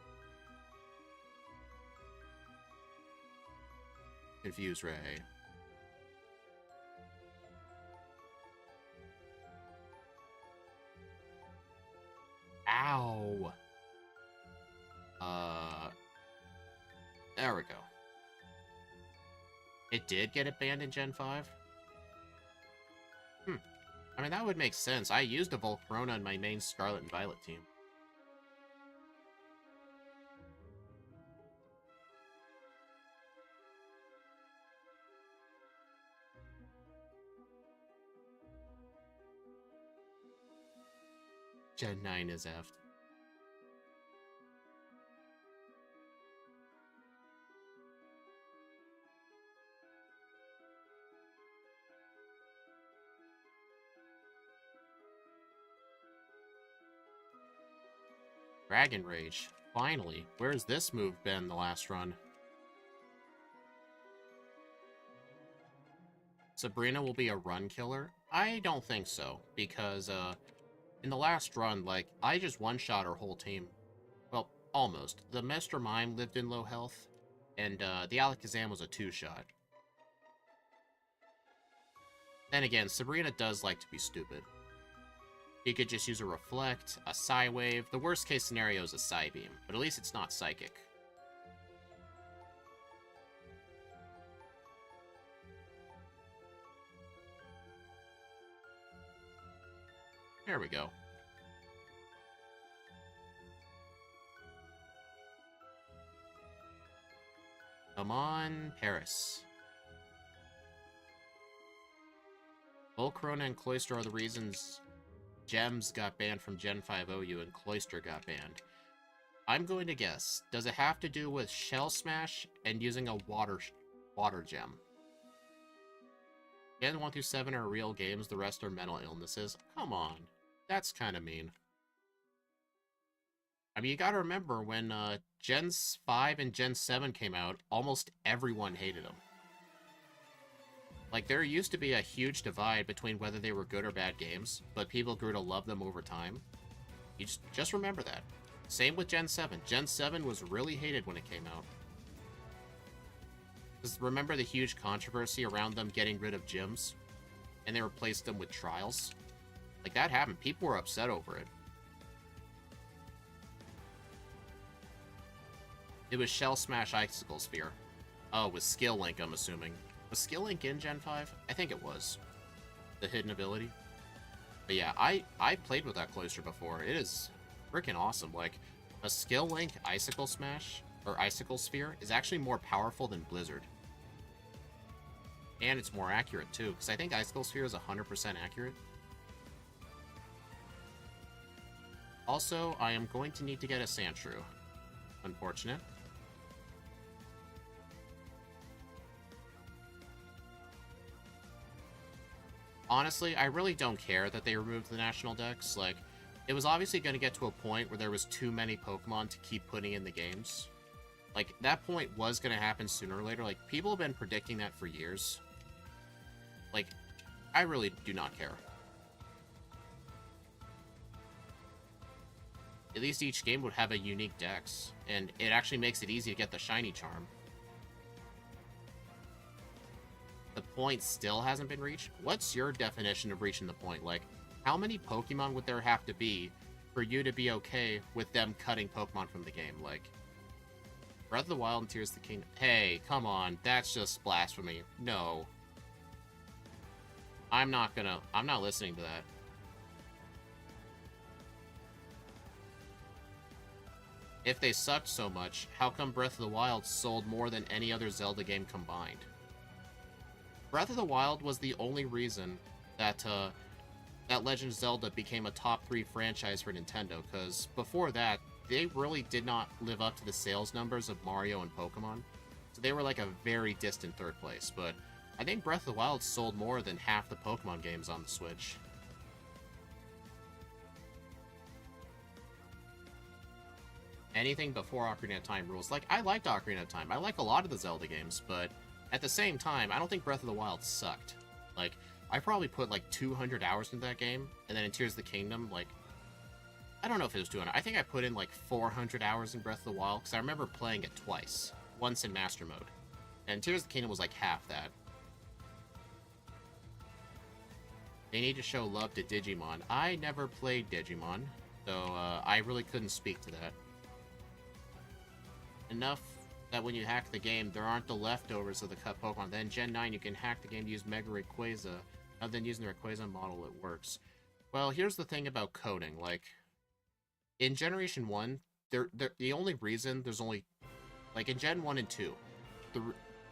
Confuse Ray. Ow! There we go. It did get it banned in Gen 5? I mean, that would make sense. I used a Volcarona in my main Scarlet and Violet team. Gen 9 is effed. Dragon Rage. Finally. Where's this move been the last run? Sabrina will be a run killer? I don't think so, because, in the last run, like, I just one-shot her whole team. Well, almost. The Mr. Mime lived in low health, and, the Alakazam was a two-shot. Then again, Sabrina does like to be stupid. You could just use a Reflect, a Psy-Wave. The worst-case scenario is a Psy-Beam, but at least it's not Psychic. There we go. Come on, Paris. Volcarona and Cloyster are the reasons Gems got banned from Gen 5 OU and Cloyster got banned. I'm going to guess. Does it have to do with Shell Smash and using a water gem? Gen 1 through 7 are real games, the rest are mental illnesses. Come on. That's kind of mean. I mean, you gotta remember, when Gen 5 and Gen 7 came out, almost everyone hated them. Like, there used to be a huge divide between whether they were good or bad games, but people grew to love them over time. You just remember that. Same with Gen 7. Gen 7 was really hated when it came out. Because remember the huge controversy around them getting rid of gyms? And they replaced them with trials? Like, that happened. People were upset over it. It was Shell Smash Icicle Sphere. Oh, with Skill Link, I'm assuming. Was Skill Link in Gen 5? I think it was. The hidden ability. But yeah, I played with that Cloyster before. It is freaking awesome. Like, a Skill Link Icicle Smash, or Icicle Sphere, is actually more powerful than Blizzard. And it's more accurate, too, because I think Icicle Sphere is 100% accurate. Also, I am going to need to get a Sandshrew. Unfortunate. Honestly, I really don't care that they removed the National Dex. Like, it was obviously going to get to a point where there was too many Pokemon to keep putting in the games. Like, that point was going to happen sooner or later. Like, people have been predicting that for years. Like, I really do not care. At least each game would have a unique dex, and it actually makes it easy to get the shiny charm. The point still hasn't been reached? What's your definition of reaching the point? Like, how many Pokemon would there have to be for you to be okay with them cutting Pokemon from the game? Like, Breath of the Wild and Tears of the Kingdom. Hey, come on, that's just blasphemy. No. I'm not listening to that. If they sucked so much, how come Breath of the Wild sold more than any other Zelda game combined? Breath of the Wild was the only reason that that Legend of Zelda became a top 3 franchise for Nintendo, because before that, they really did not live up to the sales numbers of Mario and Pokemon. So they were like a very distant third place, but I think Breath of the Wild sold more than half the Pokemon games on the Switch. Anything before Ocarina of Time rules. Like, I liked Ocarina of Time. I like a lot of the Zelda games, but at the same time, I don't think Breath of the Wild sucked. Like, I probably put like 200 hours into that game, and then in Tears of the Kingdom, like, I don't know if it was 200. I think I put in like 400 hours in Breath of the Wild, because I remember playing it twice. Once in Master Mode. And Tears of the Kingdom was like half that. They need to show love to Digimon. I never played Digimon, so I really couldn't speak to that. Enough that when you hack the game, there aren't the leftovers of the cut Pokemon. Then Gen 9, you can hack the game to use Mega Rayquaza. Other than using the Rayquaza model, it works. Well, here's the thing about coding. Like, in Generation 1, the only reason there's only... Like, in Gen 1 and 2,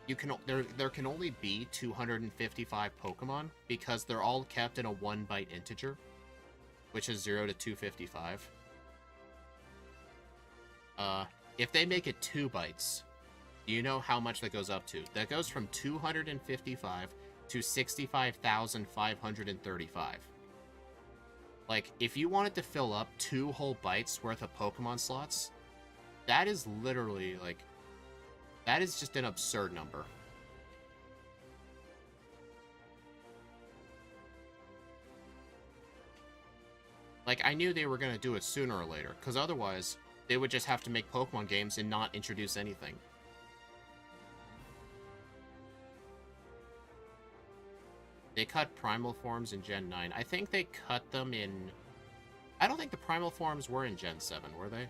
there can only be 255 Pokemon because they're all kept in a 1-byte integer, which is 0 to 255. If they make it 2 bytes, do you know how much that goes up to? That goes from 255 to 65,535. Like, if you wanted to fill up 2 whole bytes worth of Pokemon slots, that is literally, like, that is just an absurd number. Like, I knew they were going to do it sooner or later, because otherwise, they would just have to make Pokemon games and not introduce anything. They cut Primal Forms in Gen 9. I think they cut them in... I don't think the Primal Forms were in Gen 7, were they?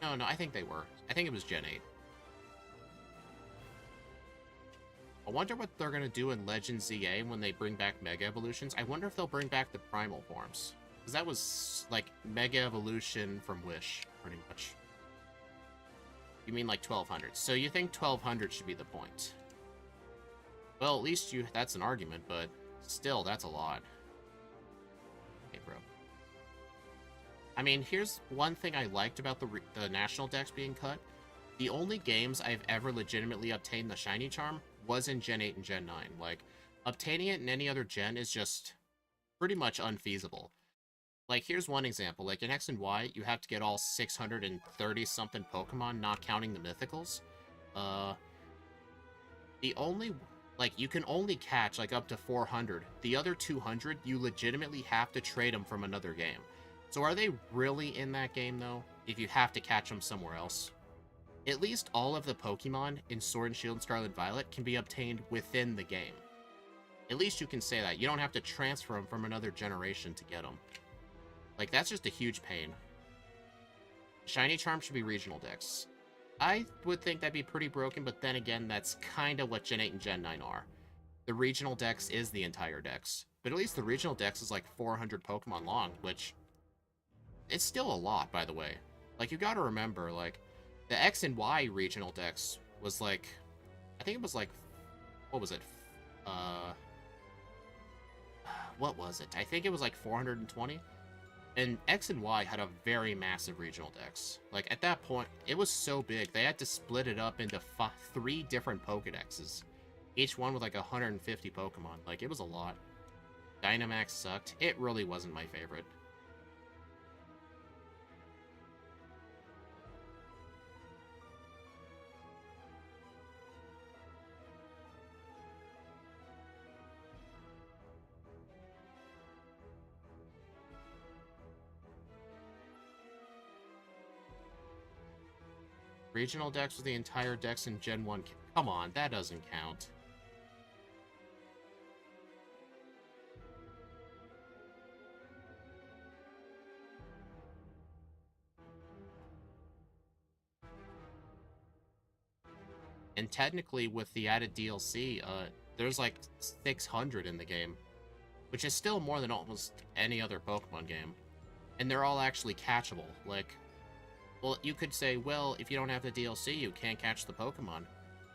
No, I think they were. I think it was Gen 8. I wonder what they're going to do in Legend ZA when they bring back Mega Evolutions. I wonder if they'll bring back the Primal Forms. Because that was, like, Mega Evolution from Wish, pretty much. You mean, like, 1200. So you think 1200 should be the point. Well, at least that's an argument, but still, that's a lot. Okay, bro. I mean, here's one thing I liked about the National Dex being cut. The only games I've ever legitimately obtained the Shiny Charm was in Gen 8 and Gen 9. Like, obtaining it in any other gen is just pretty much unfeasible. Like, here's one example. Like, in X and Y, you have to get all 630-something Pokemon, not counting the Mythicals. The only... Like, you can only catch, like, up to 400. The other 200, you legitimately have to trade them from another game. So are they really in that game, though, if you have to catch them somewhere else? At least all of the Pokemon in Sword and Shield and Scarlet Violet can be obtained within the game. At least you can say that. You don't have to transfer them from another generation to get them. Like, that's just a huge pain. Shiny Charm should be regional dex. I would think that'd be pretty broken, but then again, that's kind of what Gen 8 and Gen 9 are. The regional dex is the entire dex. But at least the regional dex is like 400 Pokemon long, which... It's still a lot, by the way. Like, you gotta remember, like, the X and Y regional dex was like... I think it was like... What was it? What was it? I think it was like 420? And X and Y had a very massive regional dex. Like, at that point, it was so big, they had to split it up into 3 different Pokedexes. Each one with like 150 Pokemon. Like, it was a lot. Dynamax sucked. It really wasn't my favorite. Regional dex was the entire dex in Gen 1. Come on, that doesn't count. And technically, with the added DLC, there's like 600 in the game. Which is still more than almost any other Pokemon game. And they're all actually catchable. Like... Well, you could say, well, if you don't have the DLC, you can't catch the Pokemon.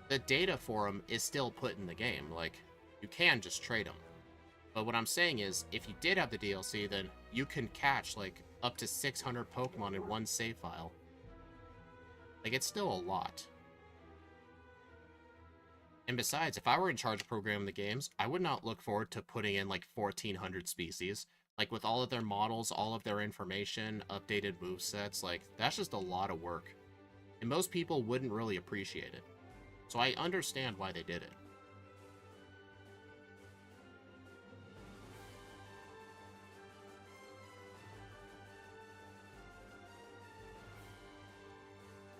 The data for them is still put in the game. Like, you can just trade them. But what I'm saying is, if you did have the DLC, then you can catch, like, up to 600 Pokemon in one save file. Like, it's still a lot. And besides, if I were in charge of programming the games, I would not look forward to putting in, like, 1,400 species. Like, with all of their models, all of their information, updated movesets, like, that's just a lot of work. And most people wouldn't really appreciate it. So I understand why they did it.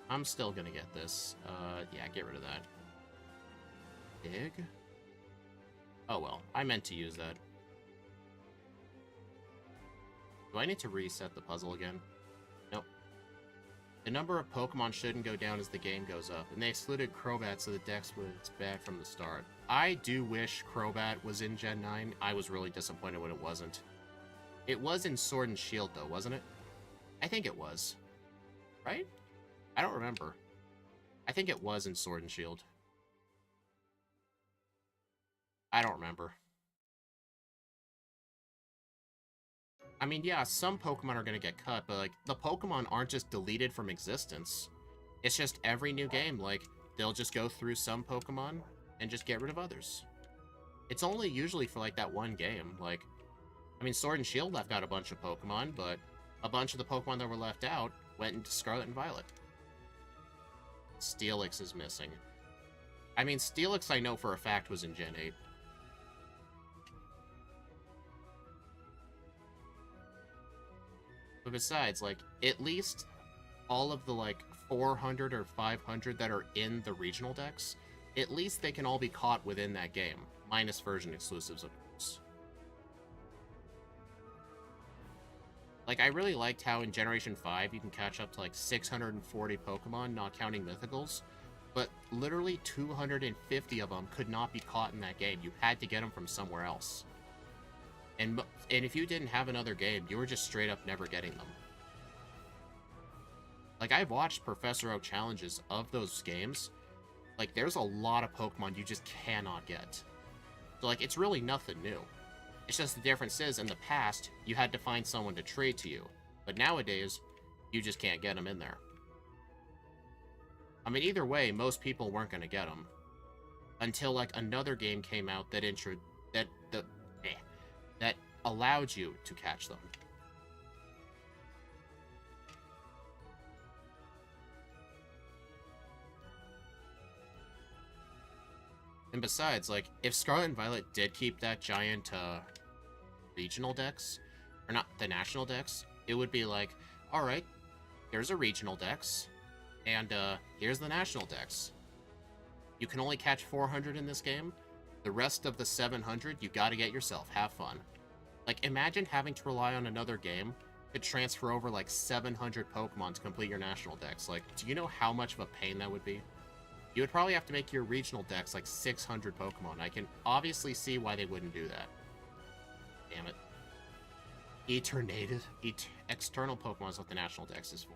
I'm still gonna get this. Yeah, get rid of that. Dig? Oh well, I meant to use that. Do I need to reset the puzzle again? Nope. The number of Pokemon shouldn't go down as the game goes up, and they excluded Crobat so the dex was bad from the start. I do wish Crobat was in Gen 9. I was really disappointed when it wasn't. It was in Sword and Shield, though, wasn't it? I think it was. Right? I don't remember. I think it was in Sword and Shield. I don't remember. I mean, yeah, some Pokemon are gonna get cut, but, like, the Pokemon aren't just deleted from existence. It's just every new game, like, they'll just go through some Pokemon and just get rid of others. It's only usually for, like, that one game. Like, I mean, Sword and Shield left out a bunch of Pokemon, but a bunch of the Pokemon that were left out went into Scarlet and Violet. Steelix is missing. I mean, Steelix I know for a fact was in Gen 8. But besides, like, at least all of the, like, 400 or 500 that are in the regional decks, at least they can all be caught within that game. Minus version exclusives, of course. Like, I really liked how in Generation 5 you can catch up to, like, 640 Pokemon, not counting Mythicals. But literally 250 of them could not be caught in that game. You had to get them from somewhere else. And if you didn't have another game, you were just straight up never getting them. Like, I've watched Professor Oak challenges of those games. Like, there's a lot of Pokemon you just cannot get. So, like, it's really nothing new. It's just the difference is, in the past, you had to find someone to trade to you. But nowadays, you just can't get them in there. I mean, either way, most people weren't going to get them. Until, like, another game came out that that allowed you to catch them. And besides, like, if Scarlet and Violet did keep that giant, regional dex, or not, the national dex, it would be like, alright, here's a regional dex, and, here's the national dex. You can only catch 400 in this game. The rest of the 700, you gotta get yourself. Have fun. Like, imagine having to rely on another game to transfer over, like, 700 Pokemon to complete your national dex. Like, do you know how much of a pain that would be? You would probably have to make your regional dex, like, 600 Pokemon. I can obviously see why they wouldn't do that. Damn it. External Pokemon is what the national dex is for.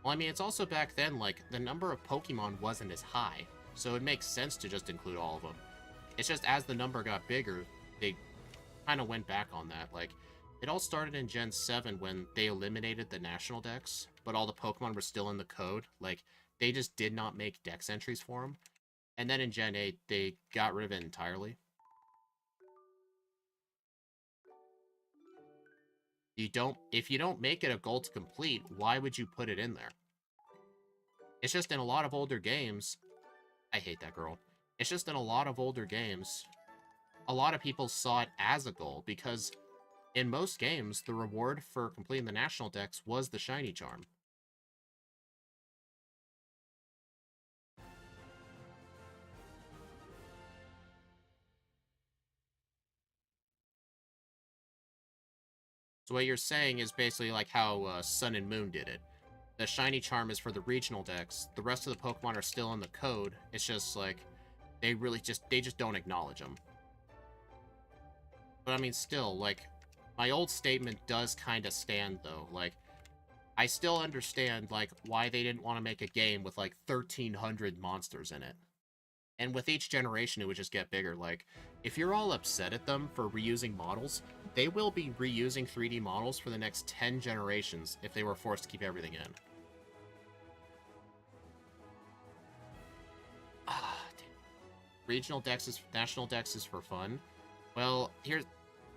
Well, I mean, it's also back then, like, the number of Pokemon wasn't as high, so it makes sense to just include all of them. It's just as the number got bigger, they kind of went back on that. Like, it all started in Gen 7 when they eliminated the national dex, but all the Pokemon were still in the code. Like, they just did not make dex entries for them. And then in Gen 8, they got rid of it entirely. If you don't make it a goal to complete, why would you put it in there? It's just in a lot of older games, I hate that girl. It's just in a lot of older games, a lot of people saw it as a goal, because in most games, the reward for completing the national dex was the shiny charm. So what you're saying is basically like how Sun and Moon did it. The shiny charm is for the regional dex. The rest of the Pokemon are still in the code. It's just like they just don't acknowledge them. But I mean, still, like, my old statement does kind of stand though. Like, I still understand like why they didn't want to make a game with like 1,300 monsters in it. And with each generation, it would just get bigger. Like, if you're all upset at them for reusing models, they will be reusing 3D models for the next 10 generations if they were forced to keep everything in. Ah, damn. Regional dexes, national dexes for fun. Well, here's...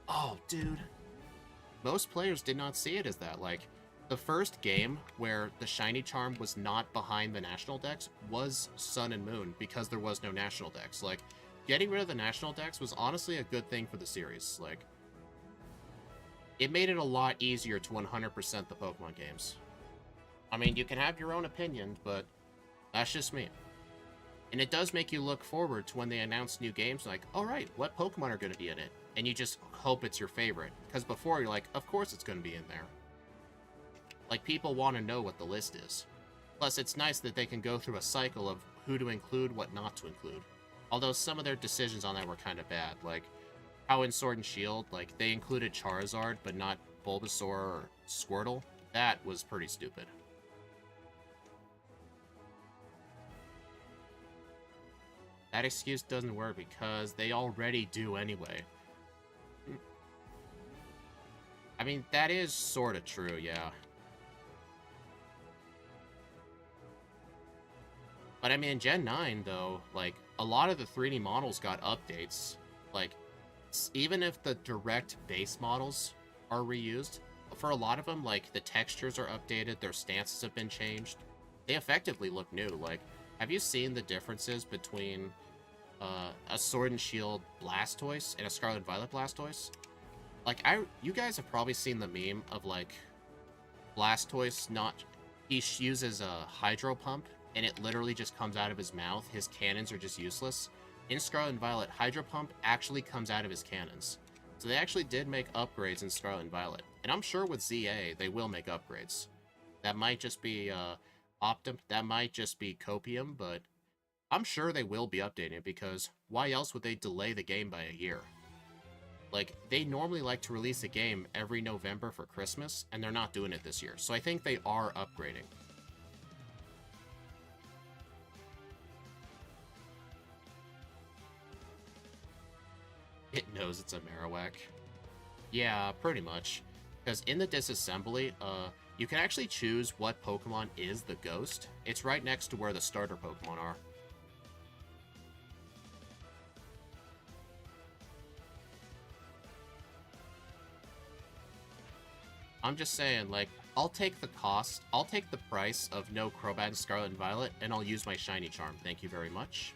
Oh, dude. Most players did not see it as that. Like, the first game where the shiny charm was not behind the national dex was Sun and Moon, because there was no national dex. Like, getting rid of the national dex was honestly a good thing for the series. Like, it made it a lot easier to 100% the Pokemon games. I mean, you can have your own opinion, but that's just me. And it does make you look forward to when they announce new games, like, alright, what Pokemon are going to be in it? And you just hope it's your favorite. Because before, you're like, of course it's going to be in there. Like, people want to know what the list is. Plus, it's nice that they can go through a cycle of who to include, what not to include. Although some of their decisions on that were kind of bad. Like, how in Sword and Shield, like, they included Charizard, but not Bulbasaur or Squirtle. That was pretty stupid. That excuse doesn't work because they already do anyway. I mean, that is sort of true, yeah. But I mean, in Gen 9, though, like, a lot of the 3D models got updates. Like, even if the direct base models are reused, for a lot of them, like, the textures are updated, their stances have been changed. They effectively look new. Like, have you seen the differences between a Sword and Shield Blastoise and a Scarlet and Violet Blastoise? Like, you guys have probably seen the meme of, like, Blastoise he uses a Hydro Pump, and it literally just comes out of his mouth. His cannons are just useless. In Scarlet and Violet, Hydro Pump actually comes out of his cannons. So they actually did make upgrades in Scarlet and Violet. And I'm sure with ZA, they will make upgrades. That might just be, that might just be copium, but I'm sure they will be updating it, because why else would they delay the game by a year? Like, they normally like to release a game every November for Christmas, and they're not doing it this year. So I think they are upgrading. It knows it's a Marowak. Yeah, pretty much. Because in the disassembly, you can actually choose what Pokemon is the ghost. It's right next to where the starter Pokemon are. I'm just saying, like, I'll take the price of no Crobat in Scarlet and Violet, and I'll use my Shiny Charm. Thank you very much.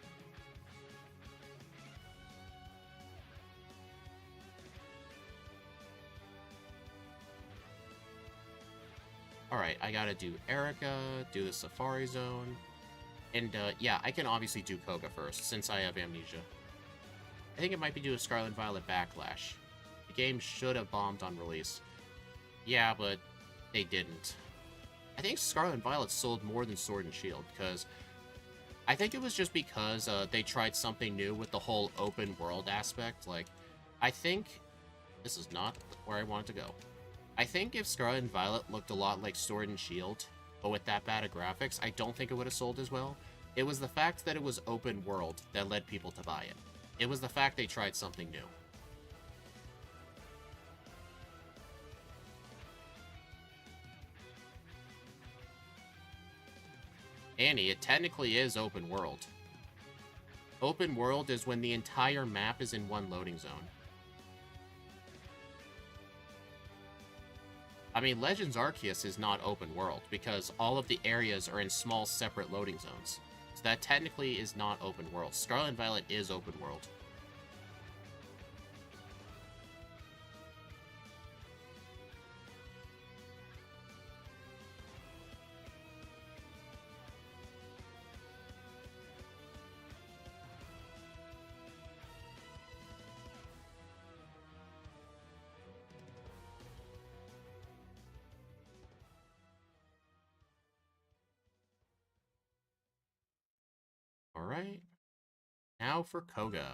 Alright, I gotta do Erica, do the Safari Zone, and, yeah, I can obviously do Koga first, since I have Amnesia. I think it might be due to Scarlet and Violet Backlash. The game should have bombed on release. Yeah, but they didn't. I think Scarlet and Violet sold more than Sword and Shield, because I think it was just because they tried something new with the whole open world aspect. Like, I think this is not where I wanted to go. I think if Scarlet and Violet looked a lot like Sword and Shield, but with that bad of graphics, I don't think it would have sold as well. It was the fact that it was open world that led people to buy it. It was the fact they tried something new. Annie, it technically is open world. Open world is when the entire map is in one loading zone. I mean, Legends Arceus is not open world, because all of the areas are in small, separate loading zones. So that technically is not open world. Scarlet and Violet is open world. Alright. Now for Koga.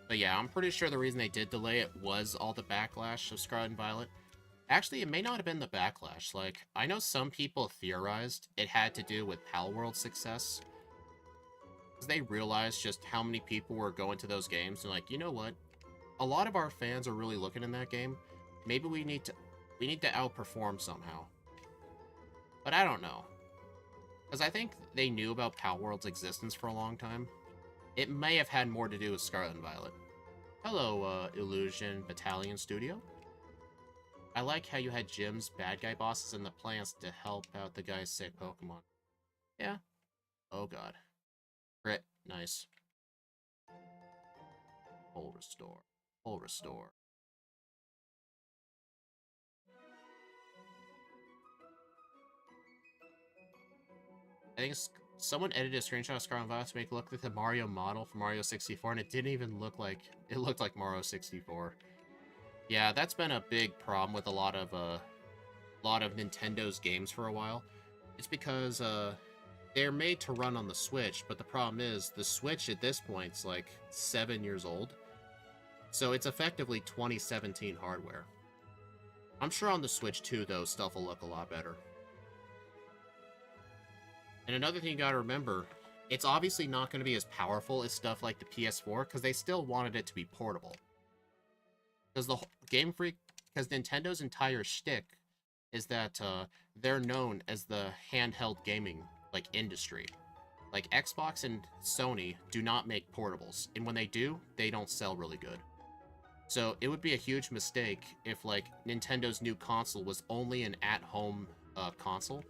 But yeah, I'm pretty sure the reason they did delay it was all the backlash of Scarlet and Violet. Actually, it may not have been the backlash. Like, I know some people theorized it had to do with Palworld's success. Because they realized just how many people were going to those games and like, you know what? A lot of our fans are really looking in that game. Maybe we need to outperform somehow. But I don't know. Because I think they knew about Palworld's existence for a long time. It may have had more to do with Scarlet and Violet. Hello, Illusion Battalion Studio. I like how you had gyms, bad guy bosses, and the plants to help out the guy's sick Pokemon. Yeah. Oh god. Crit. Nice. Full restore. Full restore. I think someone edited a screenshot of Scarlet and Violet to make it look like the Mario model from Mario 64, and it didn't even look like... It looked like Mario 64. Yeah, that's been a big problem with a lot of Nintendo's games for a while. It's because, they're made to run on the Switch, but the problem is, the Switch at this point is like 7 years old. So it's effectively 2017 hardware. I'm sure on the Switch 2, though, stuff will look a lot better. And another thing you gotta remember, it's obviously not going to be as powerful as stuff like the PS4, because they still wanted it to be portable. Because the Game Freak because Nintendo's entire shtick is that they're known as the handheld gaming like industry. Like Xbox and Sony do not make portables, and when they do, they don't sell really good. So it would be a huge mistake if like Nintendo's new console was only an at-home console.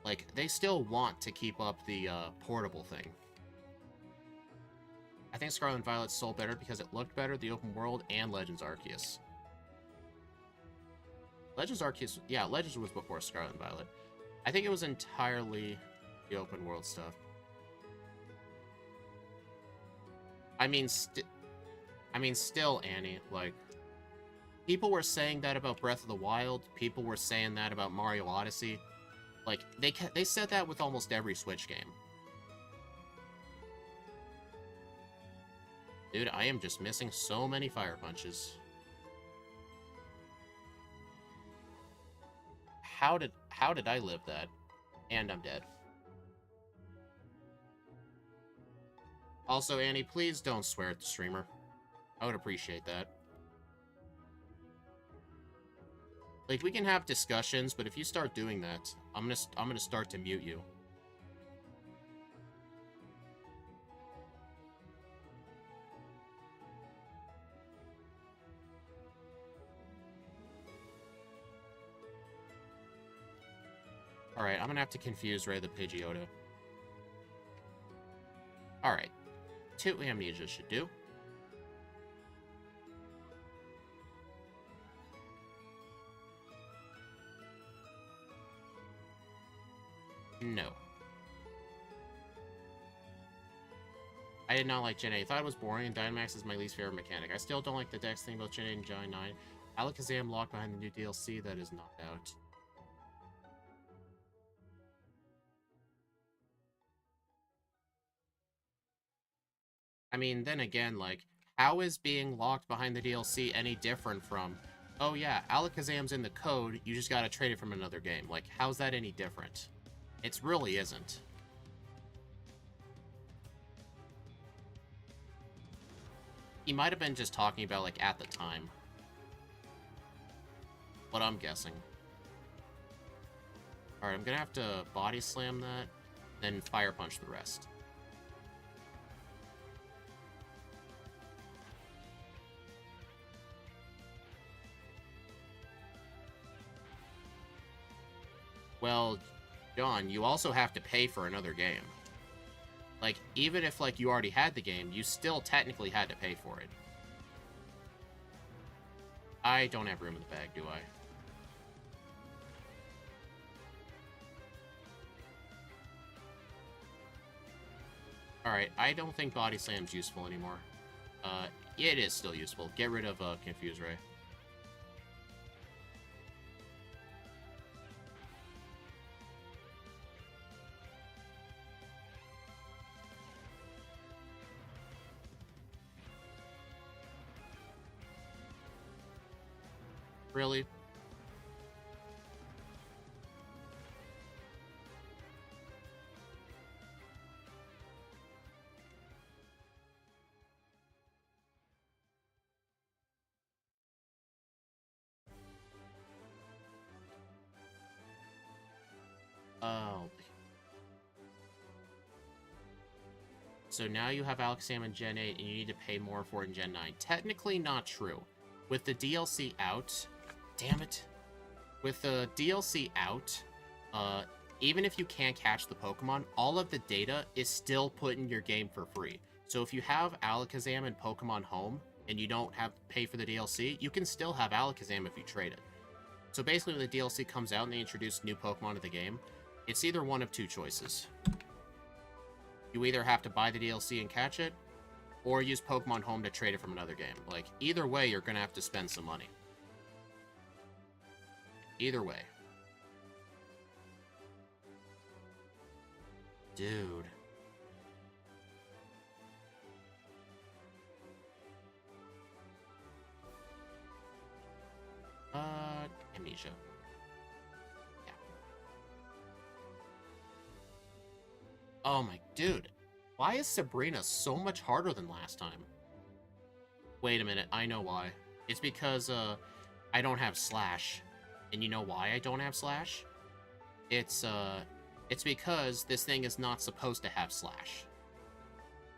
Like they still want to keep up the portable thing. I think Scarlet and Violet sold better because it looked better, the open world, and Legends Arceus. Legends Arceus, yeah, Legends was before Scarlet and Violet. I think it was entirely the open world stuff. I mean, still, Annie, like, people were saying that about Breath of the Wild. People were saying that about Mario Odyssey. Like, they said that with almost every Switch game. Dude, I am just missing so many fire punches. How did I live that? And I'm dead. Also, Annie, please don't swear at the streamer. I would appreciate that. Like, we can have discussions, but if you start doing that, I'm gonna start to mute you. Alright, I'm gonna have to confuse Ray the Pidgeotto. Alright. 2 Amnesia should do. No. I did not like Gen 8. I thought it was boring, and Dynamax is my least favorite mechanic. I still don't like the Dex thing about Gen 8 and Gen 9. Alakazam locked behind the new DLC that is not out. I mean, then again, like, how is being locked behind the DLC any different from, oh yeah, Alakazam's in the code, you just gotta trade it from another game? Like, how's that any different? It really isn't. He might have been just talking about, like, at the time. What I'm guessing. Alright, I'm gonna have to body slam that, then fire punch the rest. Well, John, you also have to pay for another game. Like, even if, like, you already had the game, you still technically had to pay for it. I don't have room in the bag, do I? Alright, I don't think Body Slam's useful anymore. It is still useful. Get rid of, Confuse Ray. Really? Oh. So now you have Alakazam in Gen 8, and you need to pay more for it in Gen 9. Technically not true. With the DLC out... Damn it. With the DLC out, even if you can't catch the Pokemon, all of the data is still put in your game for free. So if you have Alakazam in Pokemon Home, and you don't have to pay for the DLC, you can still have Alakazam if you trade it. So basically when the DLC comes out and they introduce new Pokemon to the game, it's either one of two choices. You either have to buy the DLC and catch it, or use Pokemon Home to trade it from another game. Like, either way, you're gonna have to spend some money. Either way. Dude. Amnesia. Yeah. Oh my, dude. Why is Sabrina so much harder than last time? Wait a minute, I know why. It's because, I don't have Slash. And you know why I don't have Slash? It's because this thing is not supposed to have Slash.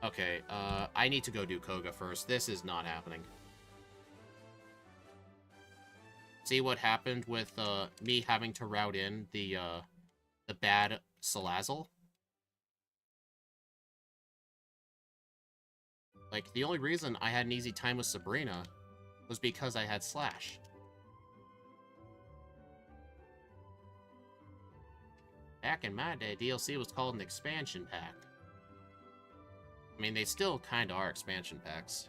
Okay, I need to go do Koga first. This is not happening. See what happened with, me having to route in the bad Salazzle? Like, the only reason I had an easy time with Sabrina was because I had Slash. Back in my day, DLC was called an expansion pack. I mean, they still kinda are expansion packs.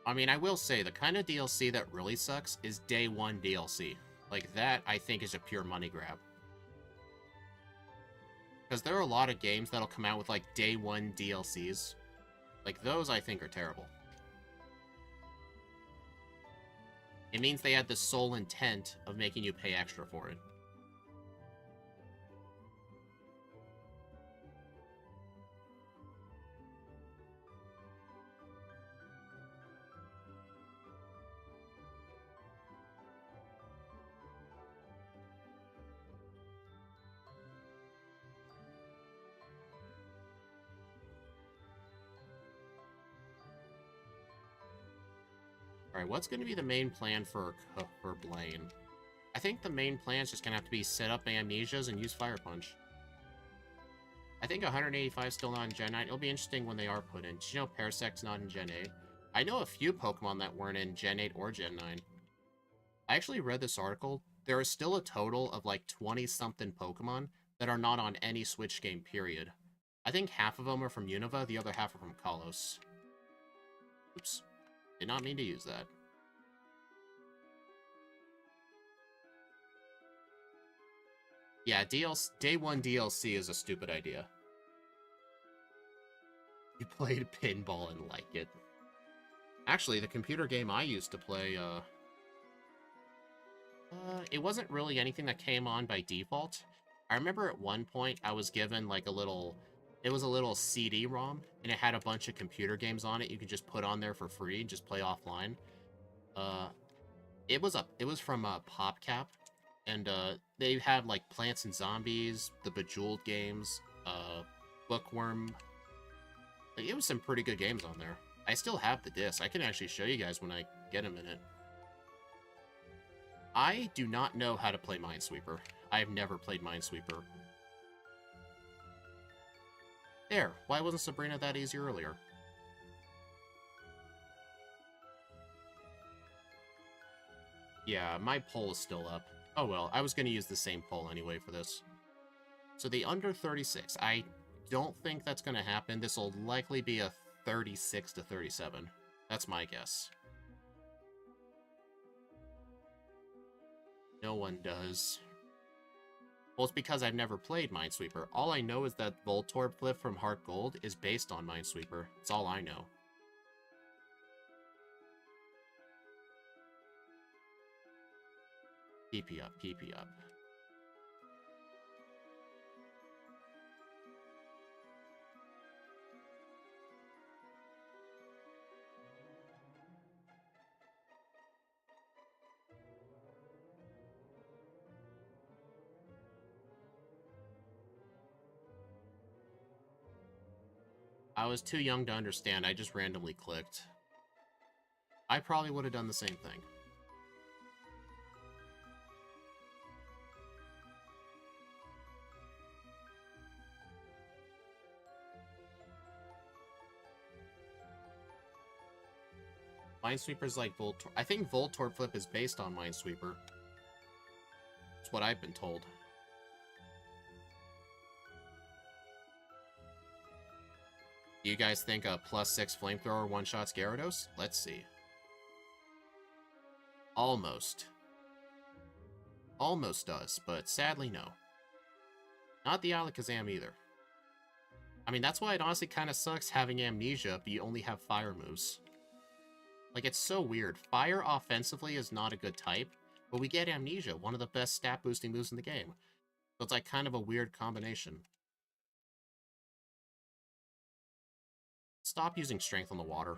I mean, I will say, the kind of DLC that really sucks is Day 1 DLC. Like, that, I think, is a pure money grab. Because there are a lot of games that'll come out with, like, Day 1 DLCs. Like, those, I think, are terrible. It means they had the sole intent of making you pay extra for it. Alright, what's going to be the main plan for Blaine? I think the main plan is just going to have to be set up Amnesias and use Fire Punch. I think 185 is still not in Gen 9. It'll be interesting when they are put in. Did you know Parasec's not in Gen 8? I know a few Pokemon that weren't in Gen 8 or Gen 9. I actually read this article. There is still a total of like 20-something Pokemon that are not on any Switch game, period. I think half of them are from Unova, the other half are from Kalos. Oops. Did not mean to use that. Yeah, Day 1 DLC is a stupid idea. You played pinball and like it. Actually, the computer game I used to play, it wasn't really anything that came on by default. I remember at one point I was given like a little CD-ROM, and it had a bunch of computer games on it you could just put on there for free and just play offline. It was from PopCap, and they had like Plants and Zombies, the Bejeweled games, Bookworm. Like, it was some pretty good games on there. I still have the disc. I can actually show you guys when I get a minute. I do not know how to play Minesweeper. I've never played Minesweeper. There, why wasn't Sabrina that easy earlier? Yeah, my poll is still up. Oh well, I was going to use the same poll anyway for this. So the under 36, I don't think that's going to happen. This will likely be a 36 to 37. That's my guess. No one does. Well, it's because I've never played Minesweeper. All I know is that Voltorb Flip from Heart Gold is based on Minesweeper. That's all I know. PP up, PP up. I was too young to understand. I just randomly clicked. I probably would have done the same thing. Minesweeper's like Voltorb. I think Voltorb Flip is based on Minesweeper. That's what I've been told. Do you guys think a +6 flamethrower one-shots Gyarados? Let's see. Almost. Almost does, but sadly no. Not the Alakazam either. I mean, that's why it honestly kind of sucks having Amnesia, but you only have fire moves. Like, it's so weird. Fire offensively is not a good type, but we get Amnesia, one of the best stat-boosting moves in the game. So it's like kind of a weird combination. stop using strength on the water.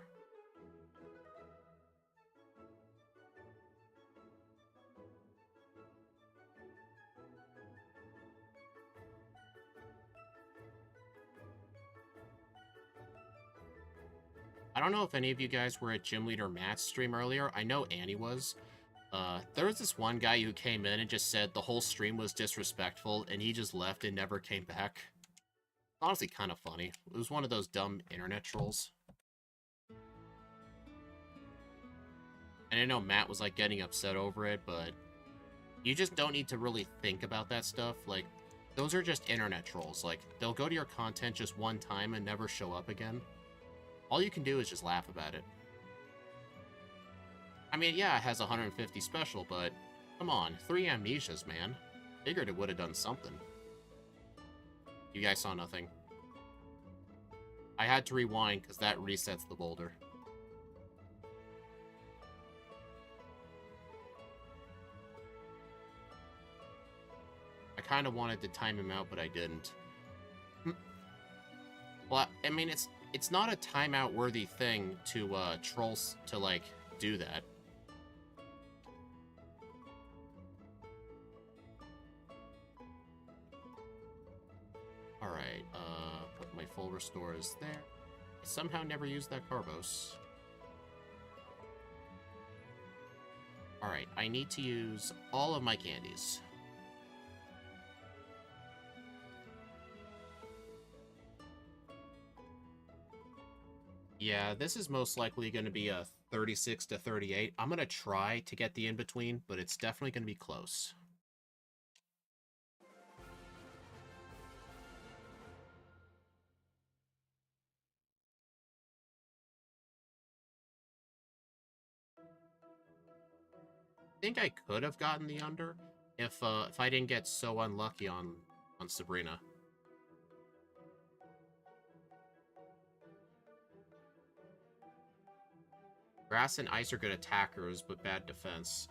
I don't know if any of you guys were at Gym Leader Matt's stream earlier. I know Annie was. There was this one guy who came in and just said the whole stream was disrespectful, and he just left and never came back. Honestly, kind of funny. It was one of those dumb internet trolls. And I know Matt was, like, getting upset over it, but you just don't need to really think about that stuff. Like, those are just internet trolls. Like, they'll go to your content just one time and never show up again. All you can do is just laugh about it. I mean, yeah, it has 150 special, but come on, 3 amnesias, man. Figured it would have done something. You guys saw nothing. I had to rewind because that resets the boulder. I kind of wanted to time him out, but I didn't. Well, I mean, it's not a timeout-worthy thing to, trolls to, like, do that. Alright, put my full restores there. I somehow never used that Carbos. Alright, I need to use all of my candies. Yeah, this is most likely going to be a 36 to 38. I'm going to try to get the in-between, but it's definitely going to be close. I think I could have gotten the under if I didn't get so unlucky on Sabrina. Grass and ice are good attackers, but bad defense.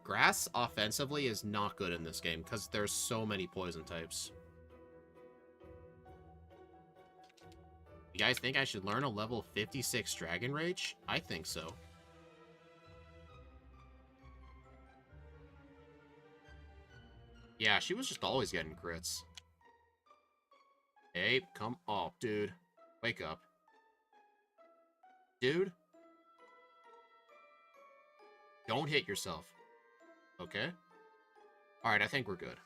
Grass offensively is not good in this game because there's so many poison types. You guys think I should learn a level 56 Dragon Rage? I think so. Yeah, she was just always getting crits. Hey, come on, dude. Wake up. Dude? Don't hit yourself. Okay? Alright, I think we're good.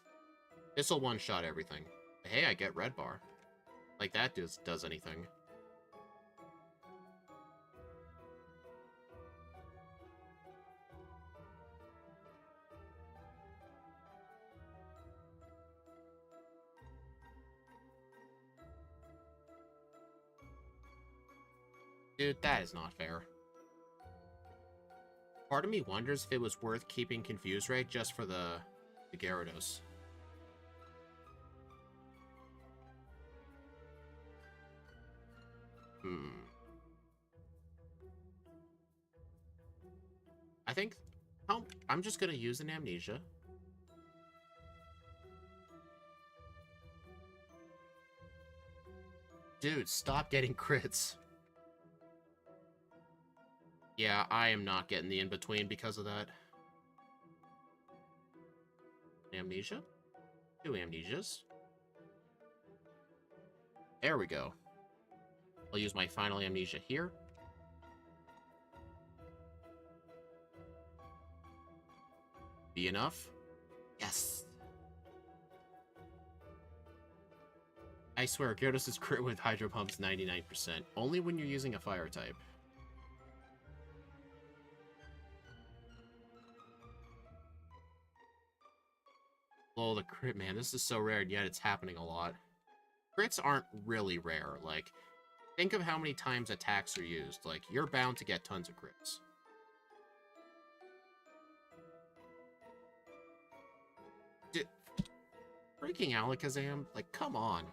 This'll one-shot everything. Hey, I get red bar. Like that does anything. Dude, that is not fair. Part of me wonders if it was worth keeping Confuse Ray just for the Gyarados. I think I'm just gonna use an Amnesia. Dude, stop getting crits. Yeah, I am not getting the in-between because of that. Amnesia? 2 amnesias. There we go. I'll use my final amnesia here. Be enough? Yes. I swear, Gyarados' crit with Hydro Pump's 99%. Only when you're using a fire type. Oh, the crit, man. This is so rare, and yet it's happening a lot. Crits aren't really rare. Like, think of how many times attacks are used. Like, you're bound to get tons of crits. Freaking Alakazam? Like, come on.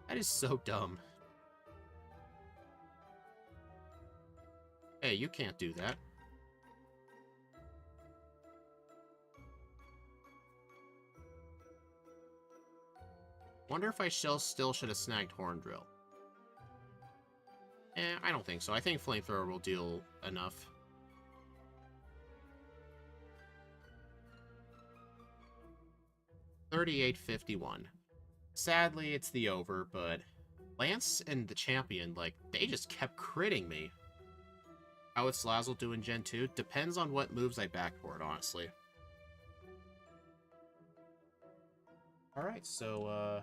That is so dumb. Hey, you can't do that. Wonder if I still should have snagged Horn Drill. I don't think so. I think Flamethrower will deal enough. $38.51. Sadly, it's the over, but Lance and the champion, like, they just kept critting me. How would Salazzle do in Gen 2? Depends on what moves I backport, honestly. Alright, so,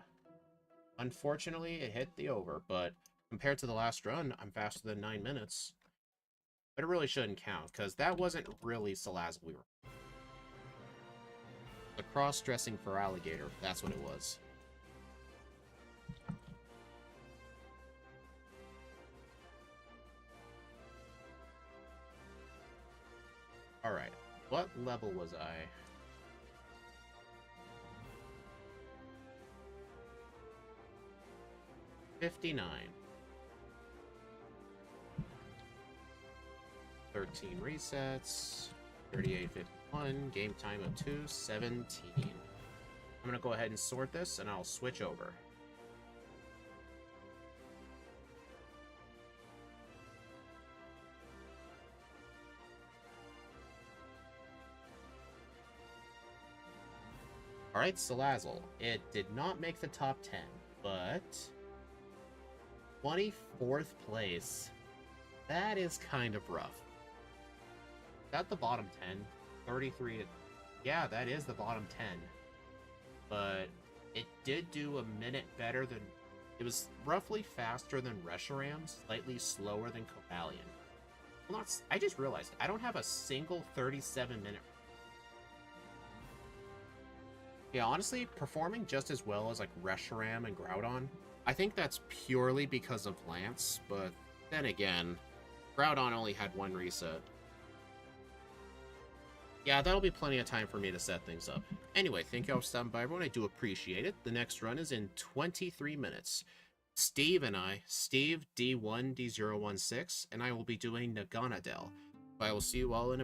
unfortunately, it hit the over, but compared to the last run, I'm faster than 9 minutes. But it really shouldn't count, because that wasn't really Salazzle we were. The cross-dressing for alligator, that's what it was. Alright, what level was I? $59. 13 resets. 38.51. Game time of 2:17. I'm gonna go ahead and sort this, and I'll switch over. Alright, Salazzle. It did not make the top 10, but 24th place. That is kind of rough. Is that the bottom 10? 33 to... Yeah, that is the bottom 10. But it did do a minute better than... It was roughly faster than Reshiram, slightly slower than Cobalion. Well, not... I just realized, I don't have a single 37-minute... Yeah, honestly, performing just as well as, like, Reshiram and Groudon, I think that's purely because of Lance, but then again, Groudon only had one reset. Yeah, that'll be plenty of time for me to set things up. Anyway, thank you all for stopping by, everyone. I do appreciate it. The next run is in 23 minutes. Steve and I, Steve D1D016, and I will be doing Naganadel. I will see you all in a